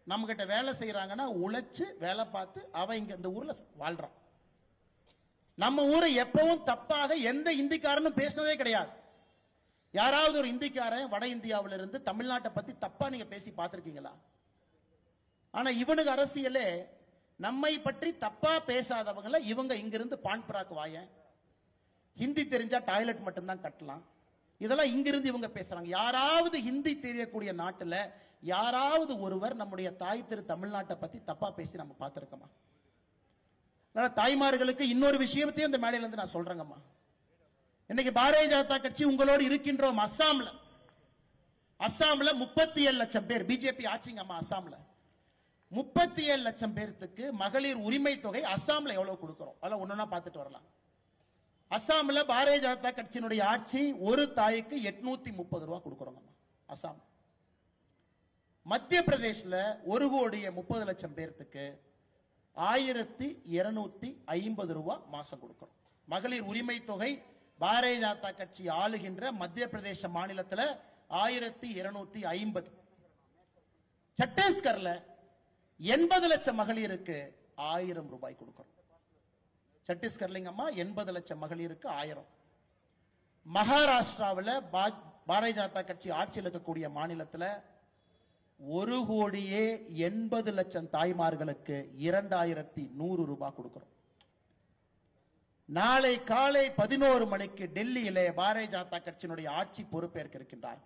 நம்ம கிட்ட வேலை செய்யறாங்கன்னா உழைச்சு வேலை பார்த்து அவன் இங்க இந்த ஊர்ல வாழ்றான். நம்ம ஊரை எப்பவும் தப்பாக எந்த இந்திக்காரனும் பேசினதே கிடையாது. யாராவது ஒரு இந்திக்காரன் வட இந்தியாவில இருந்து தமிழ்நாட்டை பத்தி தப்பா நீங்க பேசி பார்த்திருக்கீங்களா? ஆனா இவனுக்கு அரசியலே நம்மை பற்றி தப்பா பேசாதவங்கள இவங்க இங்கிருந்து பான்பராக்கு வாய, ஹிந்தி தெரிஞ்சா டாய்லெட் மட்டும்தான் கட்டலாம், இதெல்லாம் இங்கிருந்து இவங்க பேசுறாங்க. யாராவது ஹிந்தி தெரியக்கூடிய நாட்டுல யாராவது ஒருவர் நம்முடைய தாய் திரு தமிழ்நாட்டை பத்தி தப்பா பேசி நம்ம பார்த்திருக்கோமா? தாய்மார்களுக்கு இன்னொரு விஷயத்தையும் இந்த மேடையில இருந்து நான் சொல்றேங்கம்மா. இன்னைக்கு பாரதிய ஜனதா கட்சி உங்களோடு இருக்கின்றோம். அஸ்ஸாம்ல 37 லட்சம் பேர் பிஜேபி ஆட்சிங்கம்மா. அஸ்ஸாம்ல 37 லட்சம் பேருக்கு மகளிர் உரிமை தொகை அஸ்ஸாம்ல எவ்வளவு கொடுக்கிறோம் அதெல்லாம் ஒன்னொன்னா பார்த்துட்டு வரலாம். அஸ்ஸாம்ல பாரதிய ஜனதா கட்சியினுடைய ஆட்சி ஒரு தாய்க்கு 830 ரூபாய் கொடுக்கிறோம் அஸ்ஸாம். மத்திய பிரதேஷ்ல 1,30,00,000 பேருக்கு 1,250 ரூபாய் மாசம் கொடுக்கிறோம். மகளிர் உரிமை தொகை பாரதிய ஜனதா கட்சி ஆளுகின்ற மத்திய பிரதேச மாநிலத்தில் 1,250. சத்தீஸ்கர்ல 80 லட்சம் மகளிருக்கு 1000 ரூபாய் கொடுக்கிறோம். சத்தீஸ்கர்லிங்கம்மா 80 லட்சம் மகளிருக்கு 1000. மகாராஷ்டிராவில் பாரதிய ஜனதா கட்சி ஆட்சியில் இருக்கக்கூடிய மாநிலத்தில் 1,80,00,000 தாய்மார்களுக்கு 2,100 ரூபாய் கொடுக்கிறோம். நாளை காலை 11 மணிக்கு டெல்லியிலே பாரதிய ஜனதா கட்சியினுடைய ஆட்சி பொறுப்பேற்க இருக்கின்றார்.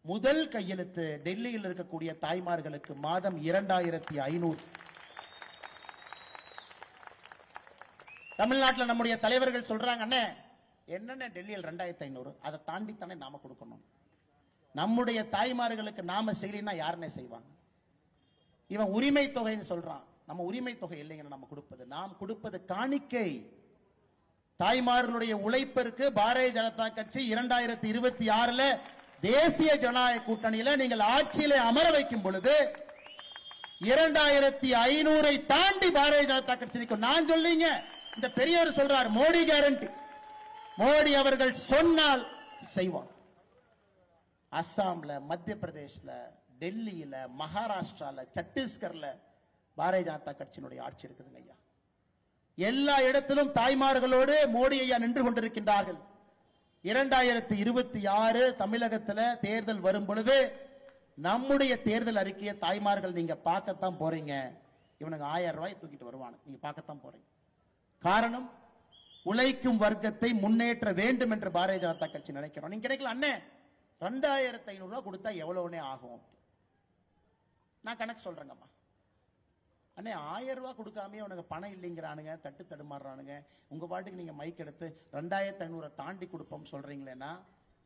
முதல் கையெழுத்து டெல்லியில் இருக்கக்கூடிய தாய்மார்களுக்கு மாதம் 2,500. தமிழ்நாட்டில் நம்முடைய தலைவர்கள் சொல்றாங்க, அண்ணே என்னென்ன டெல்லியில் 2,500 அதை தாண்டித்தானே நாம கொடுக்கணும். நம்முடைய தாய்மார்களுக்கு நாம செய்யலைன்னா யாருன்னே செய்வாங்க. இவன் உரிமை தொகைன்னு சொல்றான். நம்ம உரிமை தொகை இல்லைங்க, நம்ம கொடுப்பது நாம் கொடுப்பது காணிக்கை. தாய்மார்களுடைய உழைப்பிற்கு பாரதிய ஜனதா கட்சி 2026 தேசிய ஜனநாயக கூட்டணியில நீங்கள் ஆட்சியில அமர வைக்கும் பொழுது 2,500 தாண்டி பாரதிய ஜனதா கட்சி நிற்கும். நான் சொல்லிங்க, இந்த பெரியவர் சொல்றார் மோடி கேரண்டி. மோடி அவர்கள் சொன்னால் செய்வார். அஸ்ஸாம்ல, மத்திய பிரதேஷ்ல, டெல்லியில, மகாராஷ்டிரால, சத்தீஸ்கர்ல பாரதிய ஜனதா கட்சியினுடைய ஆட்சி இருக்குதுங்க ஐயா. எல்லா இடத்திலும் தாய்மார்களோடு மோடி ஐயா நின்று கொண்டிருக்கின்றார்கள். 2026 தமிழகத்தில் தேர்தல் வரும் பொழுது நம்முடைய தேர்தல் அறிக்கையை தாய்மார்கள் நீங்க பார்க்கத்தான் போறீங்க. இவனுக்கு 1000 ரூபாய் தூக்கிட்டு வருவானு நீங்க பார்க்கத்தான் போறீங்க. காரணம், உழைக்கும் வர்க்கத்தை முன்னேற்ற வேண்டும் என்று பாரதிய ஜனதா கட்சி நினைக்கிறோம். நீங்க கிடைக்கல அண்ணே 2500 ரூபாய் கொடுத்தா எவ்வளவுனே ஆகும்? நான் கணக்கு சொல்றேங்கம்மா. அண்ணே 1000 ரூபாய் கொடுக்காமயே உனக்கு பணம் இல்லைங்கிறானுங்க, தட்டு தடுமாறுறானுங்க. உங்க பாட்டுக்கு நீங்க மைக் எடுத்து 2500 தாண்டி கொடுப்போம் சொல்றீங்களேன்னா,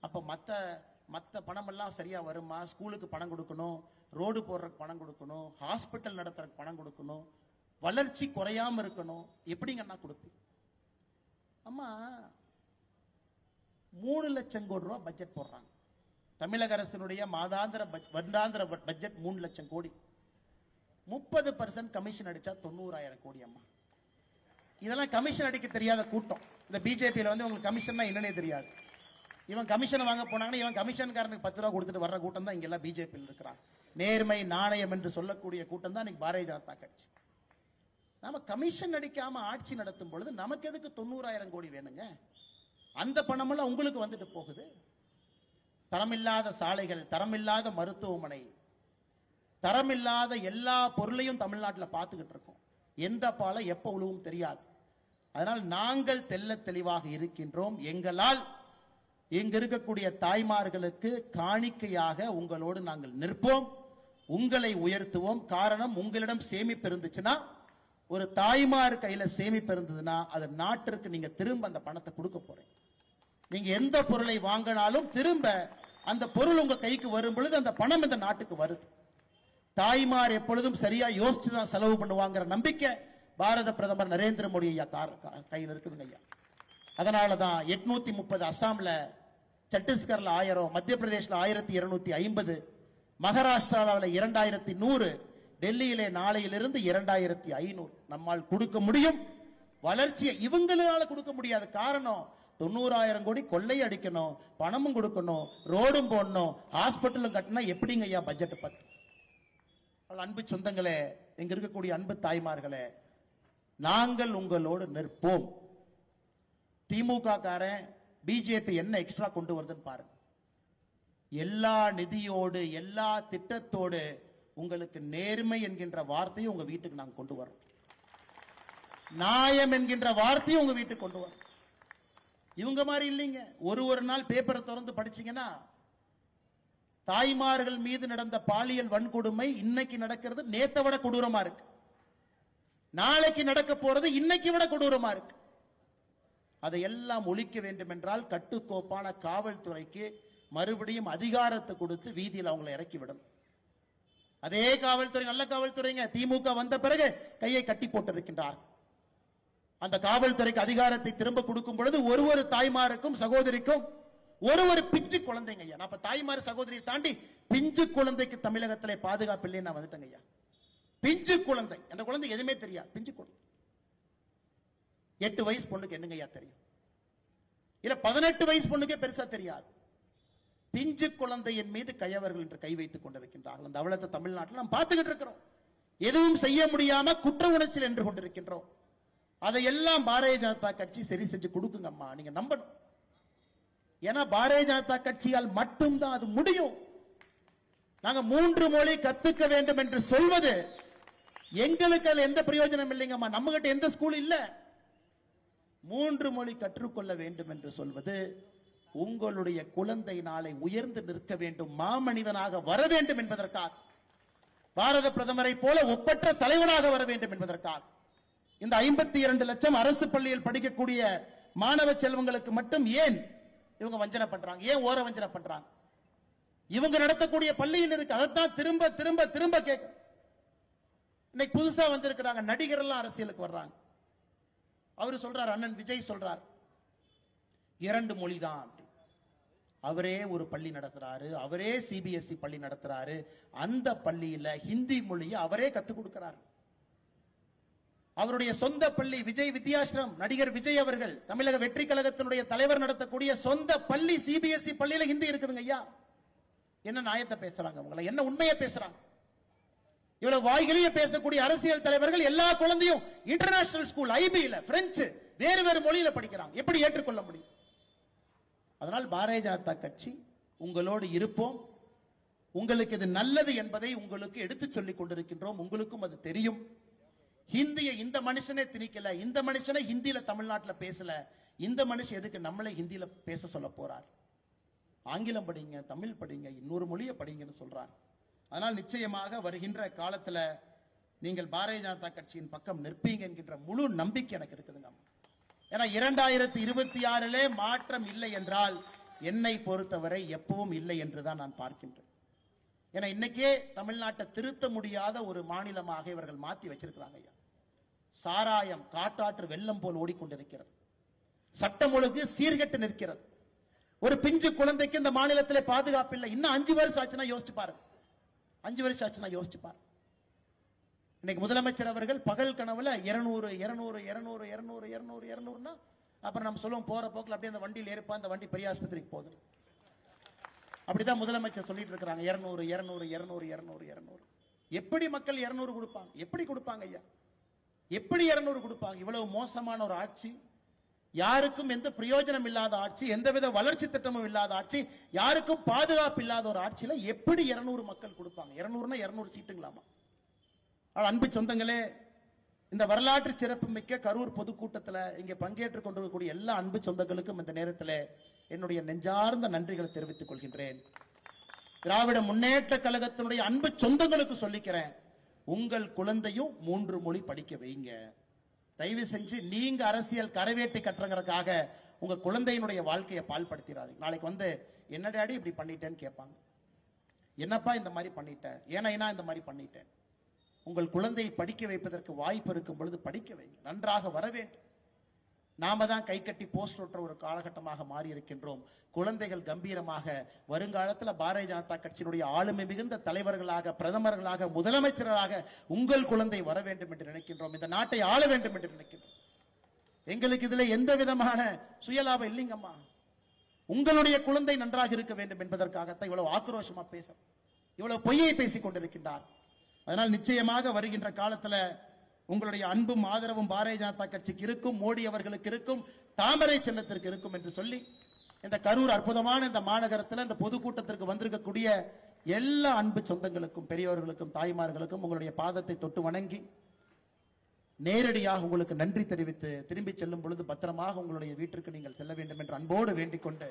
அப்ப மத்த பணம் எல்லாம் சரியா வருமா? ஸ்கூலுக்கு பணம் கொடுக்கணும், ரோடு போடுறதுக்கு பணம் கொடுக்கணும், ஹாஸ்பிட்டல் நடத்துறதுக்கு பணம் கொடுக்கணும், வளர்ச்சி குறையாம இருக்கணும். எப்படிங்கன்னா கொடுப்பீங்க? அம்மா 3 லட்சம் கோடி ரூபாய் பட்ஜெட் போடுறாங்க. தமிழக அரசினுடைய மாதாந்திர வருடாந்திர பட்ஜெட் 3 லட்சம் கோடி. 30% கமிஷன் அடிச்சா 90,000 கோடி. அம்மா இதெல்லாம் கமிஷன் அடிக்க தெரியாத கூட்டம். இந்த பிஜேபியில வந்து உங்களுக்கு கமிஷன் என்னன்னே தெரியாது. இவன் கமிஷன் வாங்க போனாங்கன்னா இவன் கமிஷன்காரனுக்கு 10 ரூபா கொடுத்துட்டு வர்ற கூட்டம் தான் இங்க எல்லாம் பிஜேபியில் இருக்கிறான். நேர்மை நாணயம் என்று சொல்லக்கூடிய கூட்டம் தான் இன்னைக்கு பாரதிய ஜனதா கட்சி. நாம கமிஷன் அடிக்காம ஆட்சி நடத்தும் பொழுது நமக்கு எதுக்கு 90,000 கோடி வேணுங்க? அந்த பணமெல்லாம் உங்களுக்கு வந்துட்டு போகுது. தரமில்லாத சாலைகள், தரமில்லாத மருத்துவமனை, தரமில்லாத எல்லா பொருளையும் தமிழ்நாட்டில் பார்த்துக்கிட்டு இருக்கோம். எந்த பாலை எப்ப உழுவும் தெரியாது. அதனால் நாங்கள் தெல்ல தெளிவாக இருக்கின்றோம். எங்களால் இங்க இருக்கக்கூடிய தாய்மார்களுக்கு காணிக்கையாக உங்களோடு நாங்கள் நிற்போம், உங்களை உயர்த்துவோம். காரணம், உங்களிடம் சேமிப்பு இருந்துச்சுன்னா, ஒரு தாய்மார் கையில சேமிப்பு இருந்ததுன்னா அது நாட்டிற்கு நீங்க திரும்ப அந்த பணத்தை கொடுக்க போறீங்க. நீங்க எந்த பொருளை வாங்கினாலும் திரும்ப அந்த பொருள் உங்க கைக்கு வரும் பொழுது அந்த பணம் இந்த நாட்டுக்கு வருது. தாய்மார் எப்பொழுதும் சரியா யோசிச்சுதான் செலவு பண்ணுவாங்கிற நம்பிக்கை பாரத பிரதமர் நரேந்திர மோடி ஐயா கையில் இருக்குதுங்க ஐயா. அதனாலதான் 830 அசாம்ல, சத்தீஸ்கர்ல 1000, மத்திய பிரதேஷ்ல 1250, மகாராஷ்டிராவில் 2100, டெல்லியிலே நாளையிலிருந்து 2500 நம்மால் கொடுக்க முடியும். வளர்ச்சியை இவங்களால கொடுக்க முடியாது. காரணம், 90,000 கோடி கொள்ளை அடிக்கணும், பணமும் கொடுக்கணும், ரோடும் போடணும், ஹாஸ்பிட்டலும் கட்டினா எப்படிங்க ஐயா பட்ஜெட் பத்து? அன்பு சொந்தங்களே, இங்க இருக்கக்கூடிய அன்பு தாய்மார்களே, நாங்கள் உங்களோடு நிற்போம். திமுக காரன் பிஜேபி என்ன எக்ஸ்ட்ரா கொண்டு வருதுன்னு பாருங்க. எல்லா நிதியோடு எல்லா திட்டத்தோடு உங்களுக்கு நேர்மை என்கின்ற வார்த்தையை உங்க வீட்டுக்கு நாங்கள் கொண்டு வரோம். நியாயம் என்கின்ற வார்த்தையை உங்க வீட்டுக்கு கொண்டு வரோம். இவங்க மாதிரி இல்லைங்க. ஒரு நாள் பேப்பரை திறந்து படிச்சீங்கன்னா தாய்மார்கள் மீது நடந்த பாலியல் வன்கொடுமை இன்னைக்கு நடக்கிறது நேத்தை விட கொடூரமா இருக்கு, நாளைக்கு நடக்க போறது இன்னைக்கு விட கொடூரமா இருக்கு. அதையெல்லாம் ஒழிக்க வேண்டும் என்றால் கட்டுக்கோப்பான காவல்துறைக்கு மறுபடியும் அதிகாரத்தை கொடுத்து வீதியில் அவங்களை இறக்கி விடணும். அதே காவல்துறை நல்ல காவல்துறைங்க. திமுக வந்த பிறகு கையை கட்டி போட்டிருக்கின்றார். அந்த காவல்துறைக்கு அதிகாரத்தை திரும்ப கொடுக்கும் பொழுது ஒரு தாய்மாருக்கும் சகோதரிக்கும் ஒரு பிஞ்சு குழந்தைங்க ஐயா. நான் தாய்மார் சகோதரியை தாண்டி பிஞ்சு குழந்தைக்கு தமிழகத்திலே பாதுகாப்பு இல்லைன்னு நான் வந்துட்டேங்க ஐயா. பிஞ்சு குழந்தை, அந்த குழந்தை எதுவுமே தெரியாது. பிஞ்சு குழந்தை 8 வயசு பொண்ணுக்கு என்னங்க ஐயா தெரியும்? இல்ல 18 வயசு பொண்ணுக்கே பெருசா தெரியாது. பிஞ்சு குழந்தையின் மீது கையவர்கள் என்று கை வைத்துக் கொண்டிருக்கின்றார்கள். அந்த அவலத்தை தமிழ்நாட்டில் நாம் பார்த்துக்கிட்டு இருக்கிறோம். எதுவும் செய்ய முடியாம குற்ற உணர்ச்சியில் என்று கொண்டிருக்கின்றோம். அதையெல்லாம் பாரதிய ஜனதா கட்சி சரி செஞ்சு கொடுக்குங்க அம்மா, நீங்க நம்பணும். ஏன்னா பாரதிய ஜனதா கட்சியால் மட்டும்தான் அது முடியும். நாங்க 3 மொழி கத்துக்க வேண்டும் என்று சொல்வது எங்களுக்கு அதுல எந்த பிரயோஜனம் இல்லைங்கம்மா. நம்ம கிட்ட எந்த ஸ்கூல் இல்ல. 3 மொழி கற்றுக்கொள்ள வேண்டும் என்று சொல்வது உங்களுடைய குழந்தை நாளை உயர்ந்து நிற்க வேண்டும், மாமனிதனாக வர வேண்டும் என்பதற்காக, பாரத பிரதமரை போல ஒப்பற்ற தலைவனாக வர வேண்டும் என்பதற்காக. இந்த 52 லட்சம் அரசு பள்ளியில் படிக்கக்கூடிய மாணவ செல்வங்களுக்கு மட்டும் ஏன் இவங்க வஞ்சனை பண்றாங்க? ஏன் ஓர வஞ்சனை பண்றாங்க? இவங்க நடத்தக்கூடிய பள்ளியில் இருக்கு. அதைத்தான் திரும்ப திரும்ப திரும்ப கேட்க. இன்னைக்கு புதுசா வந்திருக்கிறாங்க நடிகர் எல்லாம் அரசியலுக்கு வர்றாங்க. அவரு சொல்றார், அண்ணன் விஜய் சொல்றார் 2 மொழி தான். அவரே ஒரு பள்ளி நடத்துறாரு, அவரே சிபிஎஸ்இ பள்ளி நடத்துறாரு. அந்த பள்ளியில ஹிந்தி மொழியை அவரே கத்துக் கொடுக்கிறார். அவருடைய சொந்த பள்ளி விஜய் வித்யாசிரம், நடிகர் விஜய் அவர்கள் தமிழக வெற்றி கழகத்தினுடைய தலைவர் நடத்தக்கூடிய சொந்த பள்ளி சிபிஎஸ்இ பள்ளியில ஹிந்தி இருக்குதுங்க ஐயா. என்ன நியாயத்தை பேசுறாங்க? உங்களை என்ன உண்மையை பேசுறாங்க? இவ்வளவு வாய்களையே பேசக்கூடிய அரசியல் தலைவர்கள் எல்லா குழந்தையும் இன்டர்நேஷனல் ஸ்கூல், ஐபில, பிரெஞ்சு, வேறு வேறு மொழியில படிக்கிறாங்க. எப்படி ஏற்றுக்கொள்ள முடியும்? அதனால் பாரதிய ஜனதா கட்சி உங்களோடு இருப்போம். உங்களுக்கு இது நல்லது என்பதை உங்களுக்கு எடுத்துச் சொல்லிக் கொண்டிருக்கின்றோம். உங்களுக்கும் அது தெரியும். ஹிந்திய இந்த மனுஷனே திணிக்கல, இந்த மனுஷனை ஹிந்தியில தமிழ்நாட்டில் பேசல, இந்த மனுஷன் எதுக்கு நம்மளை ஹிந்தியில பேச சொல்ல போறார்? ஆங்கிலம் படிங்க, தமிழ் படிங்க, இன்னொரு மொழியை படிங்கன்னு சொல்றாங்க. அதனால் நிச்சயமாக வருகின்ற காலத்துல நீங்கள் பாரதிய ஜனதா கட்சியின் பக்கம் நிற்பீங்க என்கின்ற முழு நம்பிக்கை எனக்கு இருக்குதுங்க. ஏன்னா 2026 மாற்றம் இல்லை என்றால் என்னை பொறுத்தவரை எப்பவும் இல்லை என்றுதான் நான் பார்க்கின்றேன். ஏன்னா இன்னைக்கே தமிழ்நாட்டை திருத்த முடியாத ஒரு மாநிலமாக இவர்கள் மாற்றி வச்சிருக்கிறாங்க. ஐயா, சாராயம் காட்டாற்று வெள்ளம் போல் ஓடிக்கொண்டிருக்கிறது. சட்டம் ஒழுங்கு சீர்கெட்டு நிற்கிறது. ஒரு பிஞ்சு குழந்தைக்கு இந்த மாநிலத்தில் பாதுகாப்பு இல்லை. இன்னும் 5 வருஷம் ஆச்சுன்னா யோசிச்சு பாருங்க. 5 வருஷம் ஆச்சுன்னா யோசிச்சு பாருங்க. இன்னைக்கு முதலமைச்சர் அவர்கள் பகல் கனவுல 200 200 200 200 200 200னா அப்புறம் நம்ம சொல்லுவோம் போற போக்கில் அப்படியே அந்த வண்டியில் ஏறிப்பா, அந்த வண்டி பெரிய ஆஸ்பத்திரிக்கு போகுது. அப்படிதான் முதலமைச்சர் சொல்லிட்டு இருக்காங்க. 200 200 200 200 200. எப்படி மக்கள் 200 கொடுப்பாங்க? எப்படி கொடுப்பாங்க ஐயா? எப்படி 200 கொடுப்பாங்க? இவ்வளவு மோசமான ஒரு ஆட்சி, யாருக்கும் எந்த பிரயோஜனம் இல்லாத ஆட்சி, எந்தவித வளர்ச்சி திட்டமும் இல்லாத ஆட்சி, யாருக்கும் பாதுகாப்பு இல்லாத ஒரு ஆட்சியில எப்படி 200 மக்கள் கொடுப்பாங்க? 200னா 200 சீட்டுங்களாமா? அன்பு சொந்தங்களே, இந்த வரலாற்று சிறப்பு மிக்க கரூர் பொதுக்கூட்டத்தில் இங்கே பங்கேற்றுக் கொண்டிருக்கக்கூடிய எல்லா அன்பு சொந்தங்களுக்கும் இந்த நேரத்தில் என்னுடைய நெஞ்சார்ந்த நன்றிகளை தெரிவித்துக் கொள்கின்றேன். திராவிட முன்னேற்ற கழகத்தினுடைய அன்பு சொந்தங்களுக்கு சொல்லிக்கிறேன், உங்கள் குழந்தையும் 3 மொழி படிக்க வைங்க. தயவு செஞ்சு நீங்க அரசியல் கரவேட்டி கட்டுறதுக்காக உங்க குழந்தையினுடைய வாழ்க்கையை பால்படுத்திடாதீங்க. நாளைக்கு வந்து என்ன டாடி இப்படி பண்ணிட்டேன்னு கேட்பாங்க. என்னப்பா இந்த மாதிரி பண்ணிட்டேன், ஏன்னா இந்த மாதிரி பண்ணிட்டேன். உங்கள் குழந்தையை படிக்க வைப்பதற்கு வாய்ப்பு இருக்கும் பொழுது படிக்க வைங்க. நன்றாக வர வேண்டும். நாம தான் கை கட்டி போஸ்ட் ஒட்டுற ஒரு காலகட்டமாக மாறி இருக்கின்றோம். குழந்தைகள் கம்பீரமாக வருங்காலத்தில் பாரதிய ஜனதா கட்சியினுடைய ஆளுமை மிகுந்த தலைவர்களாக, பிரதமர்களாக, முதலமைச்சர்களாக உங்கள் குழந்தை வர வேண்டும் என்று நினைக்கின்றோம். இந்த நாட்டை ஆள வேண்டும் என்று நினைக்கின்றோம். எங்களுக்கு இதுல எந்த விதமான சுயலாபம் இல்லைங்கம்மா. உங்களுடைய குழந்தை நன்றாக இருக்க வேண்டும் என்பதற்காகத்தான் இவ்வளவு ஆக்ரோஷமா பேச, இவ்வளவு பொய்யை பேசிக் கொண்டிருக்கின்றார். அதனால் நிச்சயமாக வருகின்ற காலத்துல உங்களுடைய அன்பும் ஆதரவும் பாரதிய ஜனதா கட்சிக்கு இருக்கும், மோடி அவர்களுக்கு இருக்கும், தாமரை சின்னத்திற்கு இருக்கும் என்று சொல்லி இந்த கரூர் அற்புதமான இந்த மாநகரத்தில் இந்த பொதுக்கூட்டத்திற்கு வந்திருக்கக்கூடிய எல்லா அன்பு சொந்தங்களுக்கும், பெரியவர்களுக்கும், தாய்மார்களுக்கும் உங்களுடைய பாதத்தை தொட்டு வணங்கி நேரடியாக உங்களுக்கு நன்றி தெரிவித்து திரும்பி செல்லும் பொழுது பத்திரமாக உங்களுடைய வீட்டிற்கு நீங்கள் செல்ல வேண்டும் என்று அன்போடு வேண்டிக் கொண்டு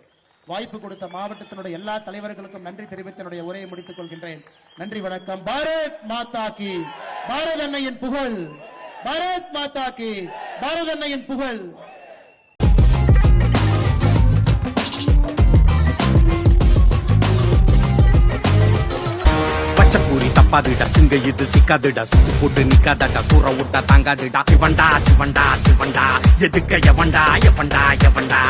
வாய்ப்பு கொடுத்த மாவட்டத்தினுடைய எல்லா தலைவர்களுக்கும் நன்றி தெரிவித்து என்னுடைய உரையை முடித்துக் கொள்கின்றேன். நன்றி, வணக்கம். பாரத் மாதா கி, பாரத அன்னையின் புகழ். பாரத் மாதா கி, பாரத அன்னையின் புகழ். பச்சைக்கூறி தப்பாதுடா, சிங்க இது சிக்காதுடா, சுத்து போட்டு நிக்காதடா, சூற விட்டா தாங்காதுடா. சிவண்டா சிவண்டா சிவண்டா, எதுக்க எவண்டா எவண்டா எவண்டா.